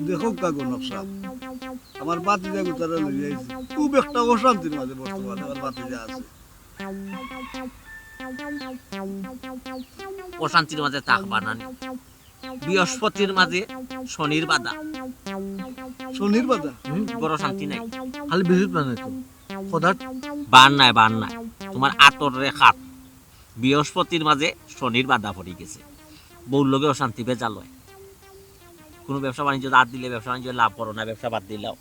দেখো গনক সাহেব, আমার বাতিজা গুতারা লইয়া আইছি, খুব একটা অশান্তির মাঝে বর্তমানে আমার বাতিজা আছে। অশান্তির মাঝে থাকবা না, বৃহস্পতির মাঝে শনির বাধা। শনির বাধা? বড় শান্তি নাই। খালি বিদ্যুৎ মানে তো পদার্থ বান নাই তোমার আতর রেখাত বৃহস্পতির মাঝে শনির বাধা পড়ে গেছে। বউর লগে অশান্তি ভেজাল হয়। কোনো ব্যবসা বাণিজ্য হাত দিলে ব্যবসা বাণিজ্য লাভ করো না, ব্যবসা বাদ দিলাও।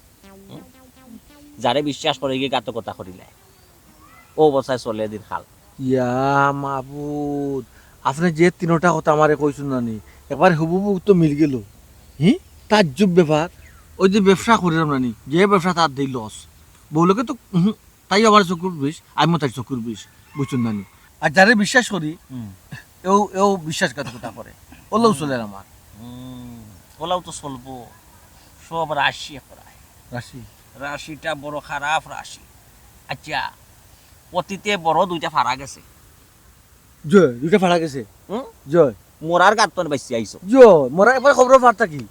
যারে বিশ্বাস করে গিয়ে ঘাতকতা করিলে ও অবস্থায় চলে দিন খাল। ইয়া মাবুদ, আপনি যে তিনটা কথা আমারে কইছুন নানি, একবার হুবহু তো মিল গেল। তাজ্জব ব্যাপার। ওই যে ব্যবসা করিলাম নানি, যে ব্যবসা তার দেই লস, বউলোকে তো তাই আমার চকুর বিষ, আমিও তাই চকুর বিষ, বুঝছুন নানি। আর যারে বিশ্বাস করি এও বিশ্বাসঘাতকতা করে, ওলাও চলে আমার। ওলাও তো চলবো, সব রাশি করায়। রাশিটা বড় খারাপ রাশি। আচ্ছা, অতীতে বড় দুইটা ফাড়া গেছে। জয় দুইটা ফাড়া গেছে। জয় মোরার গাতন বাইসি আইছো। জয় মোরা একবার খবর ফাড়তা কি?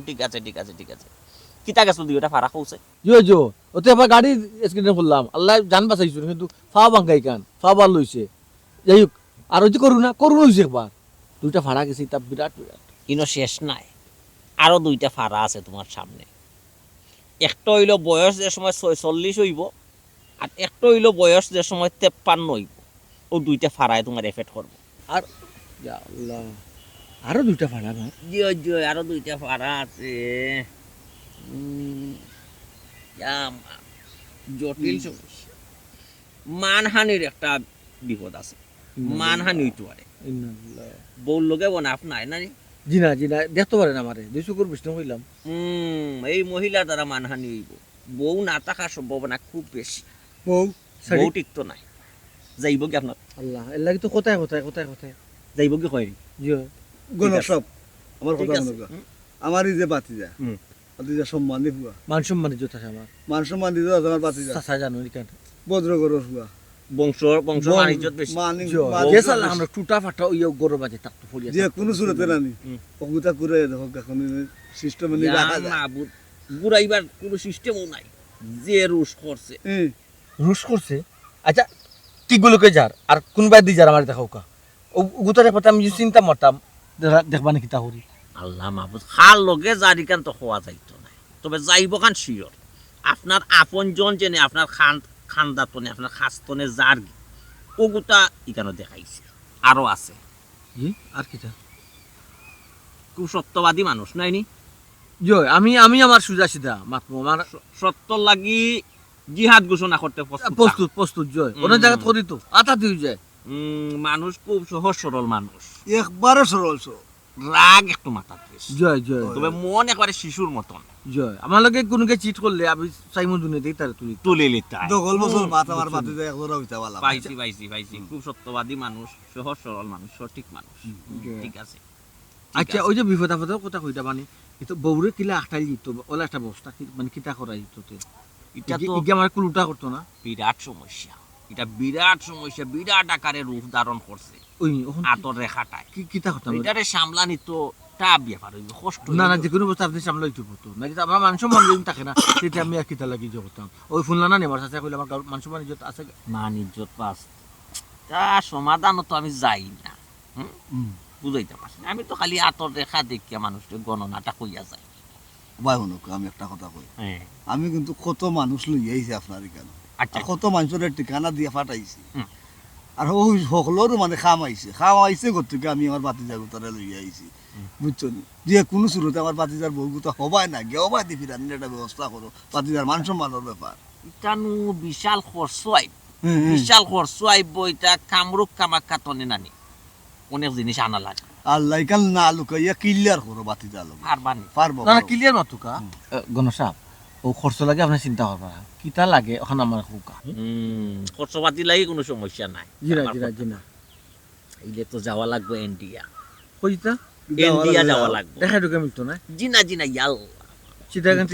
ঠিক আছে। কিতা গেছো দুইটা ফাড়া কইছে। জয় ওতে আবার গাড়ি এক্সিডেন্ট করলাম, আল্লাহ জান বাঁচাইছো, কিন্তু ফা বাঙ্গাই কান ফা বার লইছে। যাই হোক, আর ওই যে করুণা হইছে একবার, দুইটা ফাড়া গেছে, তা বিরাট। ইনো শেষ নাই, আরো দুইটা ফাড়া আছে তোমার সামনে। একটা হইল বয়স যে সময় 46 হইব, আর একটা হইল বয়স যে সময় 53 হইব। ও দুইটা ফাড়ায় তোমার এফেক্ট করবো। আর আল্লাহ, আরো দুইটা ফাড়া না? জয় আরো দুইটা ফাড়া আছে। জটিল সমস্যা। মানহানির একটা বিপদ আছে। মানহানি হইতে পারে। বউর লোকে বনাফ নাই না? জি না দেখতে পারেন আমারে, দুই চকুর বিষ্ণু হইলাম। এই মহিলার দ্বারা মানহানি হইব। বউ না থাকার সম্ভাবনা খুব বেশি। বউ ঠিক তো নাই। যাইব কি আপনার? আল্লাহ, এর লাগি তো কোথায় যাইব কি কয়? গনক সাহেব, আমার কথা মনে আমার এই যে বাতিজা, বাতিজা সম্মান দিবা, মান সম্মান দিতে থাকে আমার। মান সম্মান দিতে আমার বাতিজা চাচা জানো কেন ভদ্র করো হুয়া, বংশ বাণিজ্যত বেশি। আমরা টুটা ফাটা ওই গরু বাজে তাক তো ফলিয়া যে কোনো সুরতে রানি অগুতা করে দেখো এখন সিস্টেমে নি রাখা যায় না। বুড়াইবার কোনো সিস্টেমও নাই। যে রুশ করছে। আচ্ছা কি গুলোকে যার আর কোনবাই দি যার আমার দেখাও কা, ও গুতারে পাতা আমি চিন্তা মারতাম দেখবা নাকি তা করি। আল্লাহ মাহবুব, খাল লগে জারিকান তো হওয়া যাইতো না, তবে যাইব খান শিওর। আপনার আপনজন জেনে আপনার খানদাতনে আপনার খাস্তনে যার ও গোটা ইকানো দেখাইছে। আরো আছে। আর কিটা? খুব সত্যবাদী মানুষ নাইনি? জয় আমি আমার সুজা সিধা মাতমু, আমার সত্য লাগি জিহাদ ঘোষণা করতে প্রস্তুত জয়। অনেক জায়গা করি তো আতা দিয়ে যায়। মানুষ খুব সহজ সরল মানুষ, একবারে সরল রাগ একটু মাথা। জয় তবে মন একবারে শিশুর মতন। জয় আমার লগে কোনকে চিট করলে আমি চাইমু দুনিয়াতেই তার তুলে লিতা দগল বছর মাথা আমার বাতিজা একজোড়া হইতা বালা। পাইছি। খুব সত্যবাদী মানুষ, সহজ সরল মানুষ, সঠিক মানুষ। ঠিক আছে। আচ্ছা, ওই যে বিপদ আপদের কথা কইতা মানে তো বউরে কিলা আটাই দিত, ওলা একটা বস্তা মানে কিতা করাই দিত, এটা তো আমার কুলুটা করতো না। বিরাট সমস্যা, এটা বিরাট সমস্যা, বিরাট আকারে রূপ ধারণ করছে। ওই আতর রেখাটায় কিতা করতাম এটারে সামলানি তো টাপ ব্যাপার হইবে, কষ্ট না যে কোনো বস্তা আপনি সামলাইতে পারতো না। কিন্তু আমার মান সম্মান যদি থাকে না, সেটা আমি আর কিতা লাগি করতাম। ওই ফুলনা না নেবার চাচা কইলে আমার মান সম্মান ইজ্জত আছে, মান ইজ্জত পাস, তা সমাধানও তো আমি যাই না। বুঝাইতে পারছি না, আমি তো খালি আতর রেখা দেখিয়া মানুষের গণনাটা কইয়া যাই। ভাই হনুক, আমি একটা কথা কই, আমি কিন্তু কত মানুষ লইয়া আইছি আপনার এখানে। আচ্ছা, কত মানুষের ঠিকানা দিয়ে ফাটাইছি, আর ওই সকলেরও মানে খামাইছে গতিকে আমি আমার বাতিজা গোতারে লইয়া আইছি, বুঝছো? যে কোনো শুরুতে আমার বাতিজার বউ গোতা হবাই না, গে হবাই দি ফিরানি একটা ব্যবস্থা করো, বাতিজার মান সম্মানের ব্যাপার। এটা বিশাল খরচ আইব, বিশাল খরচ আইব। এটা কামরূপ কামাখ্যা তনে নানি অনেক জিনিস আনা লাগে। আল্লাহ কাল না লুকাইয়া ক্লিয়ার করো বাতিজা লোক। পারবানি? পারবো না ক্লিয়ার মাতুকা গণসাব। ও খরচ লাগে আপনি চিন্তা করবা কিতা লাগে এখন আমার হুকা খরচ পাতি লাগি কোনো সমস্যা নাই জিরা জিরা জিনা এইলে তো যাওয়া লাগবে ইন্ডিয়া কইতা ইন্ডিয়া যাওয়া লাগবে দেখা ঢুকে মিলতো না জিনা জিনা ইয়াল চিটাগান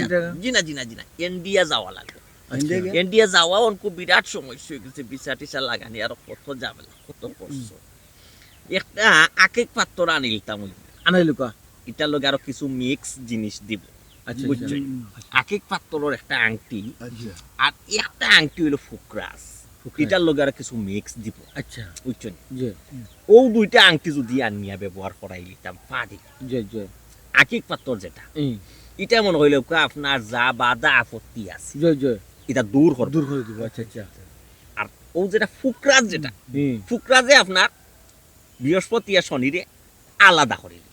জিনা জিনা জিনা ইন্ডিয়া যাওয়া লাগবে আচ্ছা ইন্ডিয়া যাওয়া অনকো বিরাট সমস্যা হয়ে গেছে ভিসা টিসা লাগানি আর কত ঝামেলা কত কষ্ট একটা আকেক পাত্র আনিলতাম আনাইলো কা এটার লগে আরো কিছু মিক্স জিনিস দিব আচ্ছা বুঝছো আকেক পাত্রর একটা আংটি আচ্ছা আর একটা আংটি হলো ফুকরাস এটার লগে আর কিছু মিক্স দিব আচ্ছা বুঝছো জি ও দুইটা আংটি যদি আনিয়া ব্যবহার করাই লিতাম পারি জি জি আকেক পাত্র যেটা এটা মনে হইলো আপনার যা বাধা আপত্তি আছে জি জি এটা দূর করে দূর করে দিব আচ্ছা আচ্ছা আর ও যেটা ফুকরাস যেটা ফুকরাসে আপনার বৃহস্পতি আর শনিরে আলাদা করে দিব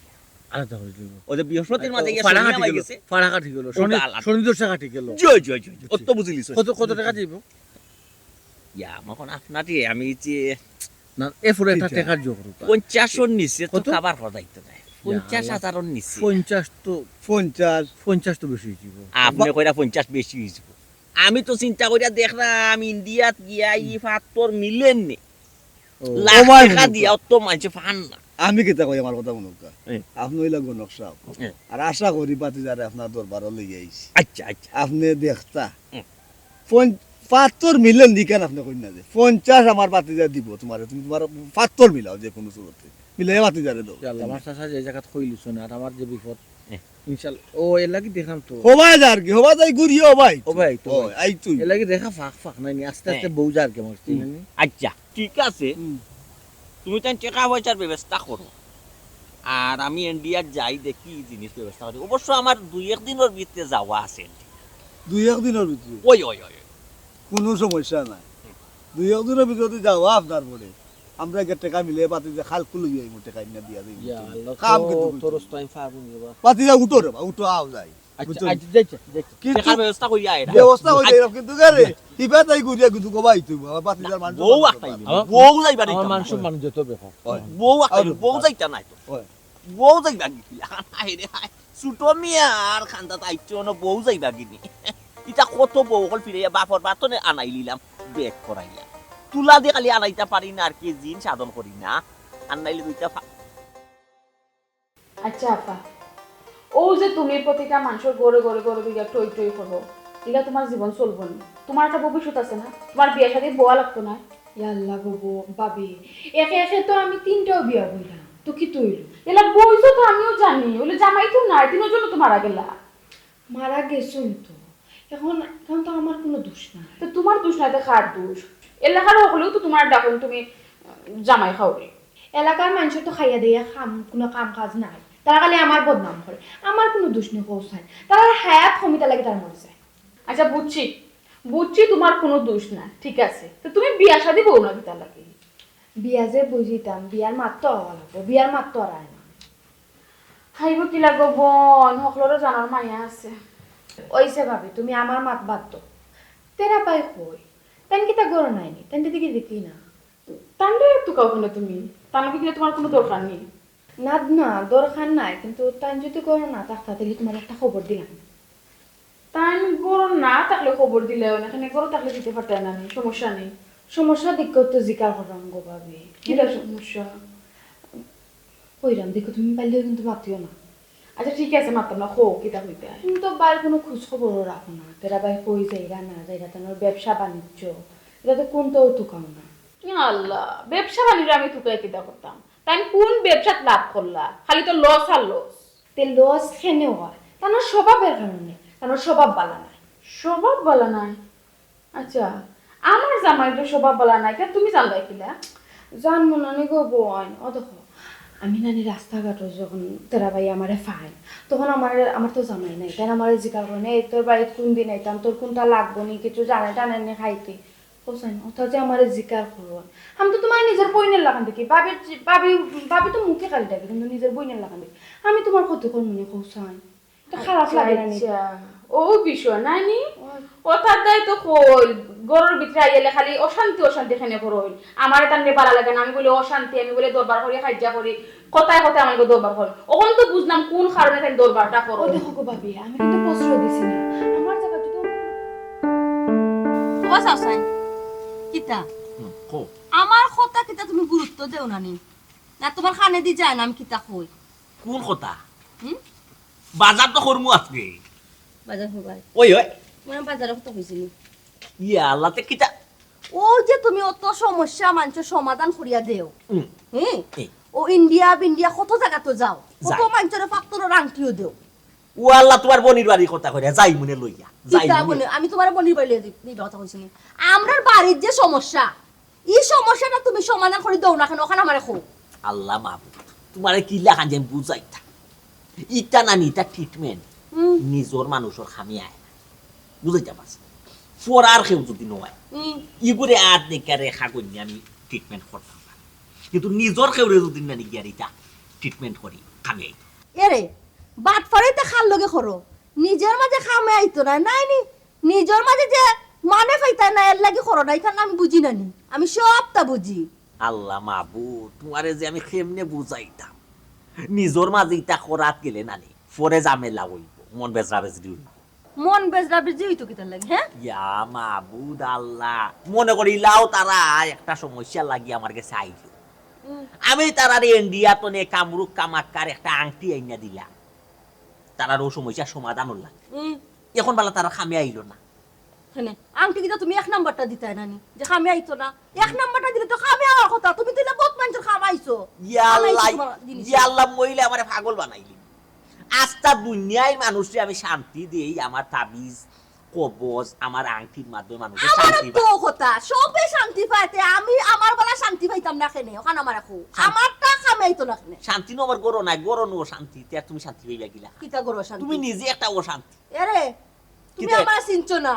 আলাদা করে দিব ওই যে বৃহস্পতির মাঝে গিয়ে ফাড়া শনি কাটি নামাই গেল গেছে ফাড়া কাটি গেল ওটা আলাদা। শনি দোষ কাটি গেল জয় জয় জয় জয়। অত বুঝিলিস কত কত টাকা দিব ইয়া এখন আপনারই আমি যে না এ ফুরে একটা টাকার যোগ করব 50 নিচে তো কত? খাবার দায়িত্ব নাই 50,000 নিচে 50 তো 50 50 তো বেশি দিব আপনি কইরা 50 বেশি হইছে আমি তো চিন্তা কইরা দেখলাম ইন্ডিয়াত গিয়া ই ফাত্তর মিলেন নি লাখ ওভার টাকা মনে দিয়া অত মানুষ ফান না আমি কিতা কই আমার কথা মনে কা হ্যাঁ। আপনি হইলা গণক সাহেব হ্যাঁ। আর আশা করি বাতি যারে আপনার দরবারও লই আইছি আচ্ছা আচ্ছা আপনি দেখতা হুম। 75 মিলিয়ন দিকেন আপনি কই না যে 50 আমার বাতি যা দিব তোমার তুমি তোমার 75 মিলাও যে কোনো সুরতে মিলাই বাতি যারে দাও আল্লাহ আমার চাচা যে জায়গা কইলিছ না আর আমার যে বিপদ হ্যাঁ। ইনশাআল্লাহ ও এর লাগি দেখাম তো হবাই যার কি হবা যাই ঘুরিও ভাই ও ভাই তো ও আই তুই এর লাগি দেখা ফাঁক ফাঁক নাই আস্তে আস্তে বউ যার কে মরছি না আচ্ছা ঠিক আছে তুমি তো টাকা পয়সার ব্যবস্থা করো আর আমি ইন্ডিয়া যাই দেখি জিনিস ব্যবস্থা করি অবশ্য আমার 2-1 দিনের ভিতরে যাওয়া আছে দুই এক দিনের ভিতরে ওই ওই ওই কোনো সমস্যা নাই দুই এক দিনের ভিতরে যাওয়া আপনার পরে আমরা একটা টাকা মিলে বাতি যে খাল খুলে যাই মোটে টাকা না দিয়া দিই ইয়া আল্লাহ কাম তো কিন্তু তোর টাইম ফাগুন যাবা বাতি যা উঠো রে উঠো আও যাই আচ্ছা আচ্ছা যাইছে কিন্তু টাকার ব্যবস্থা করি আয় ব্যবস্থা হই যাই কিন্তু গারে ইবা তাই ঘুরিয়া কিন্তু কবাই তুই আমার বাতি যার মানুষ বউ আকাইবি বউ যাইবা আমার মানুষ মানুষ যত ব্যাপার বউ আকাইবি বউ যাইতা নাই তো হয় বউ যাইবা কি হাই রে হাই ছোট মিয়া আর খান্দা তাইছো না বউ যাইবা কিনি ইটা কত বউ হল ফিরে বাপর বাতনে আনাই লিলাম বেক করাইয়া তুলা দিয়ে খালি আনাইতা পারি না আর কি জিন সাধন করি না আনাইলে দুইটা আচ্ছা আপা ও যে তুমি প্রতিটা মানুষের গড়ে গড়ে গড়ে দিকে টই টই করবো এটা তোমার জীবন চলবো না তোমার একটা ভবিষ্যৎ আছে না তোমার বিয়ে সাথে বোয়া লাগতো না ইয়াল্লা গো বাবি একে একে তো আমি 3টাও বিয়া বইলাম তো কি তৈল এলা বইছো তো আমিও জানি ওলে জামাই তো নাই তিনের জন্য তো মারা গেলা মারা গেছুন তো এখন এখন তো আমার কোনো দোষ না তো তোমার দোষ নাই তো কার দোষ এলাকার হলেও তো তোমার ডাকুন তুমি জামাই খাওরে এলাকার মানুষ তো খাইয়া দিয়া কোনো কাম কাজ নাই তারা খালি আমার বদনাম করে আমার কোনো দোষ নেই কৌশাল তারা হায়াত কমিতা লাগে তার মরে যায় আচ্ছা বুঝছি বুঝছি তোমার কোনো দোষ না ঠিক আছে তো তুমি বিয়া শাদি বউ না দিতা লাগে বিয়া যে বুঝিতাম বিয়ার মাত্র হওয়া লাগবো বিয়ার মাত্র আর আয় না হাইব কি লাগবো বোন সকলেরও জানার মাইয়া আছে ওইসে ভাবি তুমি আমার মাত বাদ তো তেরা পাই কই তেন কি তা গরো নাইনি তেন দিকে দেখি না তান্ডে একটু কাউকে তুমি তানকে কিনে তোমার কোনো দরকার নেই না না দরকার নাই কিন্তু তাই যদি করো না তাহলে তোমার একটা খবর দিলাম তাই গরম না থাকলে খবর দিলে এখানে গরম থাকলে দিতে পারতেন না সমস্যা নেই সমস্যা দিক তো জিকার করাম গো ভাবি কিটা সমস্যা কইরাম দেখো তুমি পাইলেও কিন্তু মাতিও না আচ্ছা ঠিক আছে মাতাম না খো কিটা হইতে তুমি তো বাইরে কোনো খোঁজ খবরও রাখো না তেরা বাই কই যাইরা না যাইরা তোমার ব্যবসা বাণিজ্য এটা তো কোনটাও তুকাও না আল্লাহ ব্যবসা বাণিজ্য আমি তুকাই কিটা করতাম তাই কোন ব্যবসাত লাভ করলা খালি তো লস আর লস তে লস খেনেও হয় তার স্বভাবের কারণে তার স্বভাব বালা নাই স্বভাব বলা নাই আচ্ছা আমার জামাই তো স্বভাব বলা নাই কে তুমি জানলাই কিলা জানবো না গো বোন ও দেখো আমি নানি রাস্তাঘাটও যখন তেরা ভাই আমারে ফাই তখন আমার তো জামাই নাই তাই আমার জিকার করে এই তোর বাড়িতে কোন দিন আইতাম তোর কোনটা লাগবো নি কিছু জানে টানে নি খাইতে কোসাইন অথচ আমার জিকার করবো আমি তো তোমার নিজের বইনের লাগান দেখি ভাবি তো মুখে কালি থাকে কিন্তু নিজের বইনের লাগান দেখি আমি তোমার ক্ষতি করবো না কোসাইন এটা খারাপ লাগে না ও বিষয় নাই নি ওটার দায় তো কই গরুর ভিতরে আইলে খালি অশান্তি অশান্তি খানে করইল আমার তান্নে ভালো লাগে না আমি বলে অশান্তি আমি বলে দরবার করি খাইজা করি কথায় কথায় আমি দরবার করি ওখান তো বুঝলাম কোন কারণে তাই দরবারটা করো ও দেখো গো ভাবি আমি কিন্তু প্রশ্রয় দিছি না আমার জায়গা যদি ও সাসাই কিতা কো আমার কথা কিতা তুমি গুরুত্ব দেও না নি না তোমার কানে দি যায় না আমি কিতা কই কোন কথা হুম বাজার তো করমু আজকে বাজার হবাই ওই ওই মানে বাজারে কত হইছিল ইয়া আল্লাহতে কিটা ও যে তুমি অত সমস্যা মানুষের সমাধান করিয়া দেও হুম হ্যাঁ এই। ও ইন্ডিয়া বিন্ডিয়া কত জায়গা তো যাও কত যাই। মানুষের পাত্তর আংটিও দেও ও আল্লাহ তোমার বনির বাড়ির কথা কইরা যাই মনে লইয়া যাই কিতা মনে। বলে আমি তোমার বনির বাইলে দিই কথা কইছি আমরার বাড়ির যে সমস্যা এই সমস্যাটা তুমি সমাধান করে দাও না কেন ওখানে আমারে খো আল্লাহ মাহবুব তোমারে কি লেখান যে বুঝাইতা ইটা না নিটা ট্রিটমেন্ট নিজর মানুষের খামি আয় বুঝাইতে পারছি ফরার কেউ যদি নয় ইগুরে আর দেখে রেখা করি আমি ট্রিটমেন্ট করতাম না কিন্তু নিজর কেউরে যদি না নিয়ে ইটা ট্রিটমেন্ট করি খামি আইতো এরে বাট ফাড়াইতে খাল লগে খরো নিজের মাঝে খামে আইতো না নাই নি নিজের মাঝে যে মানে ফাইতা না এর লাগি খরো না এখানে আমি বুঝি না নি আমি সবটা বুঝি আল্লাহ মাহবুব তোমারে যে আমি কেমনে বুঝাইতাম নিজর মাঝে ইটা করাত গেলে নানি ফরে জামেলা হইব মন বেজরা বেজরি হইব মন বেজরা বেজি হইতো কিতার লাগে হ্যাঁ ইয়া মাহবুদ আল্লাহ মনে করি লাও তারা একটা সমস্যা লাগি আমার কাছে আইলো আমি তারার ইন্ডিয়া তো নে কামরুক কামাক্কার একটা আংটি আইনা দিলাম তারার ও সমস্যার সমাধান হল এখন বেলা তারা খামে আইলো না হ্যাঁ আংটি কিতা তুমি এক নাম্বারটা দিতে না নি যে খামে আইতো না এক নাম্বারটা দিলে তো খামে আওয়ার কথা তুমি দিলে বহুত মানুষের খামাইছো ইয়া আল্লাহ ইয়া আল্লাহ মইলে আমারে পাগল বানাইলি আস্তা দুনিয়ায় মানুষে আমি শান্তি দেই আমার তাবিজ কবজ আমার আংটির মাধ্যমে মানুষের আমার শান্তি তো কথা সবে শান্তি পাইতে আমি আমার বেলা শান্তি পাইতাম না কেনে ওখানে আমার রাখো আমারটা খামে আইতো না কেনে শান্তি নো আমার গরো নাই গরো নো শান্তি তে তুমি শান্তি পাইলা গিলা কিতা করো শান্তি তুমি নিজে একটা অশান্তি এরে তুমি কিতা? আমার চিনছো না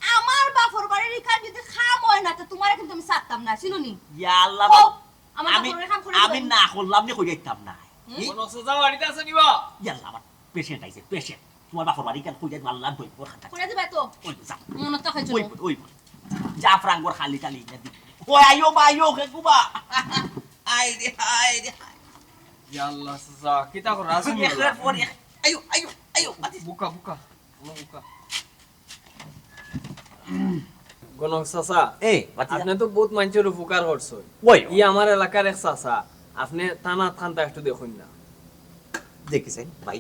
আমার বাপর বাড়ির এখান যদি খাম হয় না তো তোমার কিন্তু আমি ছাড়তাম না শুনুনি ইয়া আল্লাহ ও, আমার আমি বাপর এখান করে আমি না করলাম নি কই যাইতাম না কোন সোজা বাড়িতে আছে নিবা ইয়া আল্লাহ আমার পেশেন্ট আইছে পেশেন্ট তোমার বাপর বাড়ি কেন কই যাই আল্লাহ দই পর খাতা করে দিবা তো ওই যা মনে তো খাইছো ওই ওই জাফরান গোর খালি খালি না দি ওই আইও মা আইও কে কুবা আই রে হাই ইয়া আল্লাহ সোজা কিতা কর রাসু এখের পর আইও আইও আইও বুকা বুকা বুকা গনক চাচা এ বাতি আপনি তো বহুত মানুষের উপকার করছো ওই ই আমার এলাকার এক চাচা আপনি থানা থানটা একটু দেখুন না দেখেছেন ভাই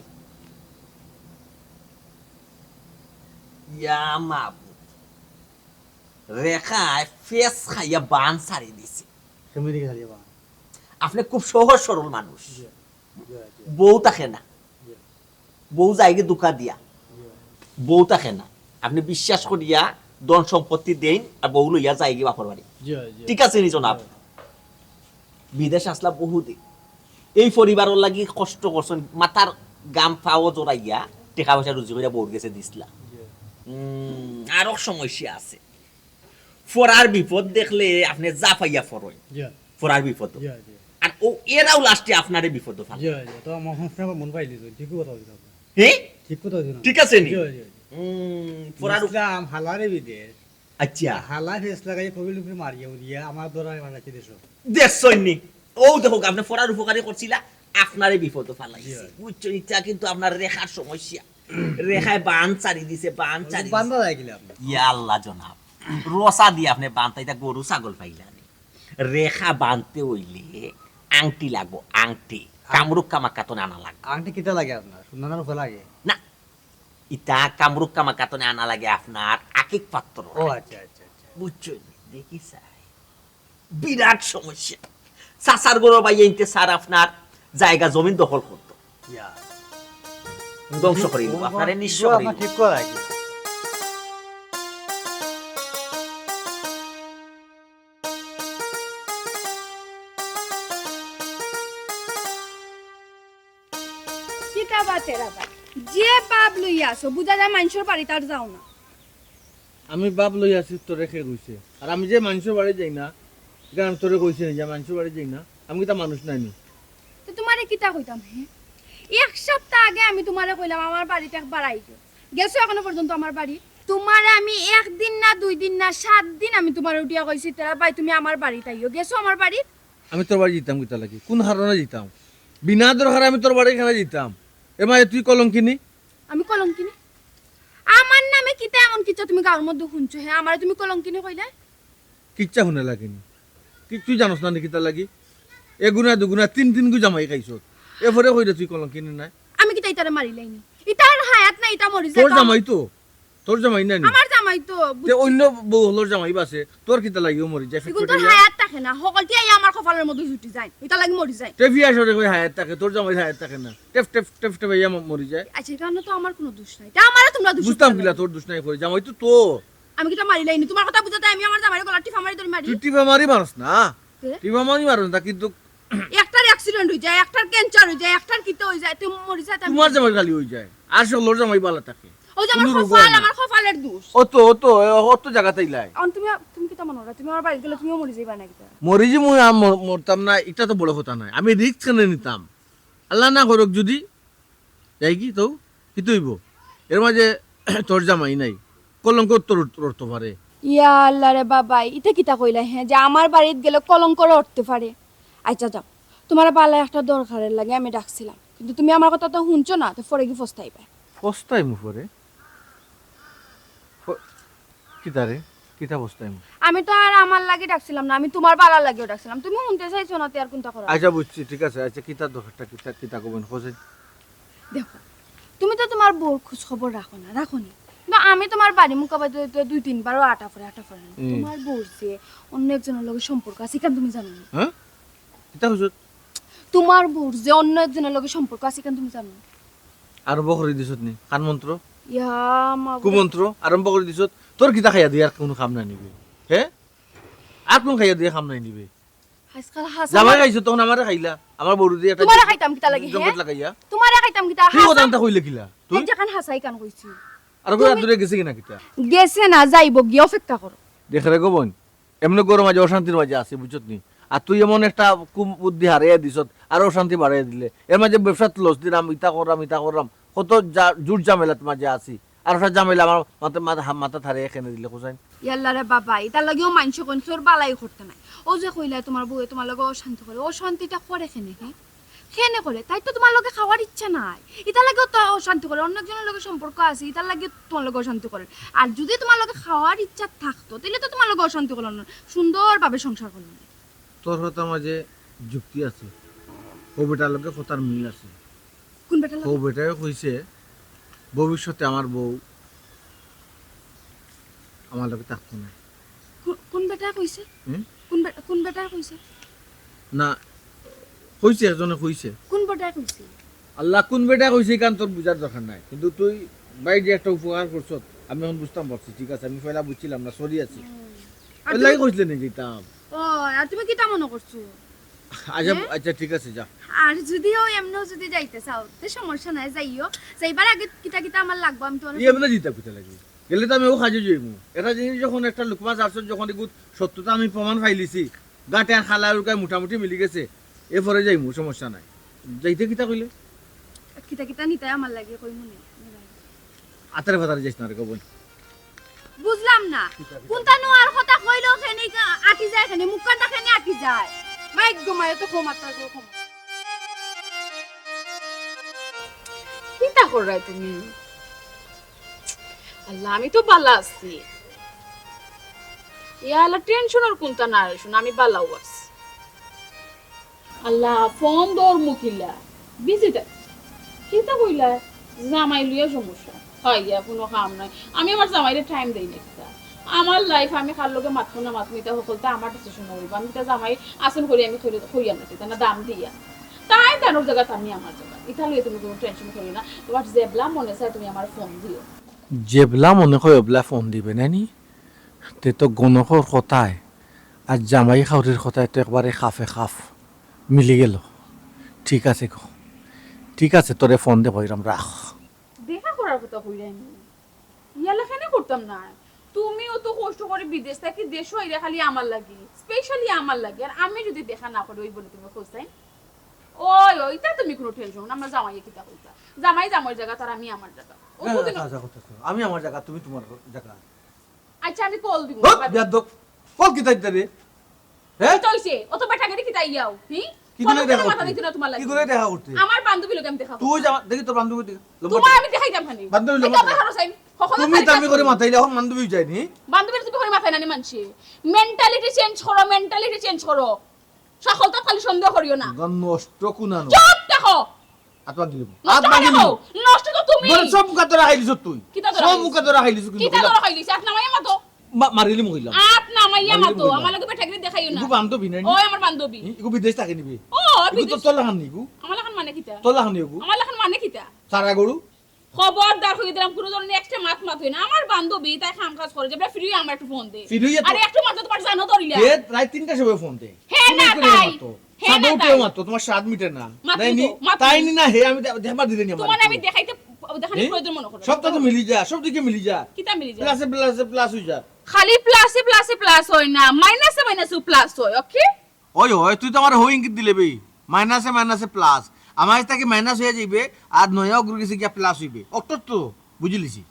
ইয়া মাবু রেখায় ফেস খাইয়া বান সারি দিছে আপনি খুব সহজ সরল মানুষ বউ থাকে না বউ যাইগে দুকা দিয়া বউ থাকে না আপনি বিশ্বাস করিয়া ধন সম্পত্তি দেন আর বউ লইয়া যাইগে বাপর বাড়ি ঠিক আছে নি জনাব বিদেশ আসলা বহুদিন এই পরিবারের লাগি কষ্ট করছেন মাথার গাম পাও জোড়াইয়া টাকা পয়সা রুজি করে বউর গেছে দিসলা আরো সমস্যা আছে ফরার বিপদ দেখলে আপনি যা পাইয়া ফরই ফরার বিপদ আর ও এরাও লাস্টে আপনারে বিপদ ফালে ঠিক আছে নি ফরার হালারে বিদেশ আচ্ছা হালা ফেস লাগাই কবিল উপরে মারিয়া উড়িয়া আমার দ্বারা বানাইছে দেশ দেখছই নি ও দেখো আপনি ফরার উপকারী করছিলা আপনারে বিপদ ফালাইছে বুঝছো ইচ্ছা কিন্তু আপনার রেখার সমস্যা রেখায় বান চারি দিছে বান চারি বান্দা লাগিলে আপনি ইয়া আল্লাহ জনাব রসা দিয়ে আপনি বানতাইতা গরু ছাগল পাইলানি রেখা বানতে হইলে আংটি লাগবো আংটি কামরুক কামাকাতনে আনা লাগবে আংটি কিটা লাগে আপনার সুন্দর উপর লাগে না ইটা কামরুক কামাকাতনে আনা লাগে আপনার আকিক পাত্র ও আচ্ছা আচ্ছা আচ্ছা বুঝছো দেখি চাই বিরাট সমস্যা চাচার গরু ভাই এনতে স্যার আপনার জায়গা জমিন দখল করতো ইয়া ধ্বংস করে দিব আপনারে নিঃস্ব করে আপনার দিব। ঠিক করা কি কিতা বা তেরা বা যে পাপ লইয়া আসো বুঝা যায় মানুষের বাড়ি তার যাও না আমি বাপ লই আছি তোর রেখে কইছে আর আমি যে মানুষের বাড়ি যাই না এটা আমি তোরে কইছি না যে মানুষের বাড়ি যাই না আমি কি তা মানুষ নাইনি তো তোমারে কিতা কইতাম হ্যাঁ এক সপ্তাহ আগে আমি তোমারে কইলাম আমার বাড়িতে একবার আইছো গেছো এখনো পর্যন্ত আমার বাড়ি তোমারে আমি একদিন না 2 দিন না 7 দিন আমি তোমারে উঠিয়া কইছি তেরা ভাই তুমি আমার বাড়িতে আইও গেছো আমার বাড়ি আমি তোর বাড়ি যেতাম কিতা লাগি কোন হারণে যেতাম বিনা দরকার আমি তোর বাড়ি এখানে যেতাম এ মায়ে তুই কলঙ্কিনি আমি কলঙ্কিনি আমার নামে কিতা এমন কিচ্ছা তুমি গাঁর মধ্যে শুনছো হ্যাঁ আমার তুমি কলঙ্কিনী কইলে কিচ্ছা শুনে লাগেনি তুই জানোস না কিতা লাগি এগুনা দুগুনা তিন গু জামাই খাইছত এরপরে কইরে তুই কলঙ্কিনী নাই আমি কিতা ইতারে মারিলাইনি ইতার হায়াত না ইতা মরি যায় তোর জামাই নাই আমার জামাই তো তে অন্য বউ হলোর জামাই বাসে তোর কিতা লাগিও মরি যায় কিন্তু তোর হায়াত থাকে না সকলটি আই আমার কপালের মধ্যে ছুটি যায় ইতা লাগি মরি যায় তে বিয়া সরে কই হায়াত থাকে তোর জামাই হায়াত থাকে না টেপ ইয়া মরি যায় আচ্ছা কারণ তো আমার কোনো দোষ নাই তা আমারে তোমরা দোষ বুঝতাম কিলা তোর দোষ নাই কই জামাই তো তো আমি কিতা মারিলাইনি তোমার কথা বুঝাতে আমি আমার জামাইরে গলা টিপা মারি ধরে মারি তুই টিপা মারি মারস না টিপা মারি মারস না কিন্তু একটার অ্যাক্সিডেন্ট হই যায় একটার ক্যান্সার হই যায় একটার কিতা হই যায় তুমি মরি যায় তোমার জামাই খালি হই যায় আর সকলের জামাই ভালো থাকে ও যে আমার কপালের দোষ অত জায়গাতেই লাই তুমি কিতা মনে তুমি আমার বাড়ি গেলে তুমিও মরি যাইবা না কিতা মরি যে মুই মরতাম না এটা তো বড় কথা নয় আমি রিস্ক কেনে নিতাম আল্লাহ না করুক যদি যাই কি তো কি তৈব এর মাঝে তোর জামাই নাই কলঙ্ক তোর উঠতে পারে ইয়া আল্লাহ রে বাবা এটা কিতা কইলা হ্যাঁ যে আমার বাড়িতে গেলে কলঙ্ক উঠতে পারে আচ্ছা যাও তোমার বালা একটা দরকারের লাগে আমি ডাকছিলাম কিন্তু তুমি আমার কথা তো শুনছো না তো পরে কি ফস্তাইবে ফস্তাই মু পরে কিতারে কিতা ফস্তাই মু আমি তো আর আমার লাগি ডাকছিলাম না আমি তোমার বালা লাগিও ডাকছিলাম তুমি শুনতে চাইছো না তে আর কোনটা করো আচ্ছা বুঝছি ঠিক আছে আচ্ছা কিতা দরকারটা কিতা কবেন খোঁজে দেখো তুমি তো তোমার বউর খোঁজ খবর রাখো না কিন্তু আমি তোমার বাড়ি মুখাবাইতে 2-3 বারও আটা পরে তোমার বউর যে অন্য একজনের লগে সম্পর্ক আছে কেন তুমি জানো না হ্যাঁ কিতা কইছ তোমার বউর যে অন্য একজনের লগে সম্পর্ক আছে কেন তুমি জানো আরম্ভ করে দিছত নি কান মন্ত্র ইয়া মা কুমন্ত্র আরম্ভ করে দিছত তোর কিতা খাইয়া দিয়া কোনো কাম নাই নিবে হ্যাঁ আর কোন খাইয়া দিয়া কাম নাই নিবে আজকাল হাসা জামাই খাইছো তখন আমারে খাইলা আমার বড় দিয়া তোমারে খাইতাম কিতা লাগি জগত হ্যাঁ লাগাইয়া তোমারে খাইতাম কিতা কি কথা আনতা কইলে কিলা তুই যে কান হাসাই কান কইছি আর কই দূরে গেছে কিনা কিতা গেছে না যাইব গিয়ে অপেক্ষা করো দেখ রে গোবন এমন গরম মাঝে অশান্তির মাঝে আছে বুঝছত নি আর তুই এমন একটা কুম বুদ্ধি হারিয়ে দিছত আর অশান্তি বাড়াইয়া দিলে এর মাঝে ব্যবসা লস দিলাম ইতা করলাম কত জুট ঝামেলাত মাঝে আছি আর ওটা ঝামেলা আমার মাথা থারিয়ে এখানে দিলে কোথায় ইয়াল্লা রে বাবা এটা লাগিও মানছ কোন তোর বালাই করতে নাই ও যে কইলা তোমার বউ তোমার লগে অশান্তি করে অশান্তিটা করে কেনে কেনে করে তাই তো তোমার লগে খাওয়ার ইচ্ছা নাই এটা লাগে তো অশান্তি করে অন্য একজনের লগে সম্পর্ক আছে এটা লাগে তোমার লগে অশান্তি করে আর যদি তোমার লগে খাওয়ার ইচ্ছা থাকতো তাহলে তো তোমার লগে অশান্তি করলো না সুন্দরভাবে সংসার করলো না তোর কথা মাঝে যুক্তি আছে ও বেটার লগে কথার মিল আছে কোন বেটা ও বেটাও কইছে ভবিষ্যতে আমার বউ আমার লগে থাকতো না কোন বেটা কইছে কোন বেটা কইছে না কইছে একজনে কইছে কোন বেটা কইছে আল্লাহ কোন বেটা কইছে কারণ তোর বুঝার দরকার নাই কিন্তু তুই বাইরে একটা উপকার করছ আমি এখন বুঝতাম পারছি ঠিক আছে আমি পয়লা বুঝছিলাম না সরি আছি আল্লাহ কইছিলে নাকি তাম ও আর তুমি কিটা মনে করছো আচ্ছা আচ্ছা ঠিক আছে যা আর যদিও এমনও যদি যাইতে চাও তে সমস্যা নাই যাইও যাইবার আগে কিটা কিটা আমার লাগবে আমি তো এমনি দিতে কইতে লাগি গেলে তো আমি ও কাজে যাইমু এটা জিনিস যখন একটা লোকমা যাচ্ছে যখন এগুত সত্যতা আমি প্রমাণ পাইলিছি গাটে আর খালা আর গায়ে মোটামুটি মিলি গেছে এরপরে যাইমু সমস্যা নাই যাইতে কিতা কইলে কিটা কিটা নিতে আমার লাগে কই মনে আতারে ফাতারে যাইছ না রে কবন বুঝলাম না কোনটা নোয়ার কথা কইলো কেনে আকি যায় কেনে মুখটা কেনে আকি যায় মাইক ঘুমায় তো ঘুমাতা গো ঘুমা চিন্তা কররাই তুমি আল্লাহ আমি তো বালা আছি ইয়ালা টেনশনের কোনটা না শুন আমি বালাও আছি আল্লাহ ফোন দর মুখিলা বিজিটা কিতা কইলা জামাই লইয়া সমস্যা হয় ইয়া কোনো কাম নাই আমি আমার জামাইরে টাইম দেই না কিতা আমার লাইফ আমি খার লগে মাথো না মাথমিতা সকলতে আমার ডিসিশন হইব আমি তা জামাই আসন করি আমি কইয়া না কিতা না দাম দিয়া তাই দানোর জায়গা আমি আমার জায়গা এটা লইয়া তুমি কোনো টেনশন করিও না তোমার জেবলা মনে চাই তুমি আমার ফোন দিও জেবলা মনে হয় ওবলা ফোন দিবে নানি তে তো গণকর কথায় আর জামাই খাউরির কথায় তো একবারে খাফে খাফ মিলি গেল ঠিক আছে গো ঠিক আছে তোরে ফোন দে বইরাম রাখ দেখা করার কথা কইরাই নি ইয়ালা কেন করতাম না তুমিও তো কষ্ট করে বিদেশ থেকে দেশ হইরা খালি আমার লাগি স্পেশালি আমার লাগি আর আমি যদি দেখা না করি ওই বলে তুমি কইছাই ওই ওইটা তুমি কোনো টেনশন না আমরা জামাই কিতা কইতা জামাই জামাইর জায়গা তার আমি আমার জায়গা আমি আমার জায়গা তুমি তোমার জায়গা আচ্ছা আমি কল দিব কল কি তাই রে হ্যাঁ তো হইছে অত বেটা গেরি কিতা ইয়াও হি কি করে কোনো দেখা মাথা করতে দিতে না তোমার লাগে কি করে দেখা করতে আমার বান্ধবী লোক আমি দেখা তুই যা দেখি তোর বান্ধবী তোমার আমি দেখাইতাম খানি বান্ধবী এই কথা হারো চাই তুমি দামি করে মাথাইলে এখন বান্ধবী যায়নি বান্ধবীর তুমি করে মাথায় নানি মানছি মেন্টালিটি চেঞ্জ করো সকল তো খালি সন্দেহ করিও না নষ্ট কুনানো চুপ দেখো আতবা গিলব নষ্ট দেখো নষ্ট তো তুমি বল সব মুখা তোরা খাইলিস তুই কিতা তোরা সব মুখা তোরা খাইলিস কিন্তু কিতা তোরা খাইলিস আপ নামাইয়া মাতো মারিলি মহিলা আপ নামাইয়া মাতো আমার লগে বেঠাগরি দেখাইও না ইগু বান্ধবী নাই ওই আমার বান্ধবী ইগু বিদেশ থাকে নিবি ও ইগু তো তোলা হান নিগু আমার লাখান মানে কিতা তোলা হান নিগু আমার লাখান মানে কিতা সারা গরু খবরদার হয়ে দিলাম কোনো ধরনের একটা মাত হই না আমার বান্ধবী তাই কাম কাজ করে যে ফ্রি আমার একটু ফোন দে ফ্রি আরে একটু মাত্র তোমার জানো ধরিলা এ রাত 3টার সময় ফোন দে হ্যাঁ না তাই হ্যাঁ না তাই মাত্র তোমার স্বাদ মিটে না মাত্র তাই নি তো, মাত্র তাই নি না হে আমি দেখবার দিলে নি আমার তোমার আমি দেখাইতে দেখানি প্রয়োজন মনে করো সবটা তো মিলি যা সব দিকে মিলি যা কিতা মিলি যায় প্লাস হই যা খালি প্লাস হয় না মাইনাসে প্লাস হয় ওকে ওই ওই তুই তো আমার হই ইঙ্গিত দিলে বে মাইনাসে প্লাস আমার থেকে মাইনাস হয়ে যাইবে আর নয়া অগ্র গেছে কি প্লাস হইবে অক্টর তো বুঝিলিছি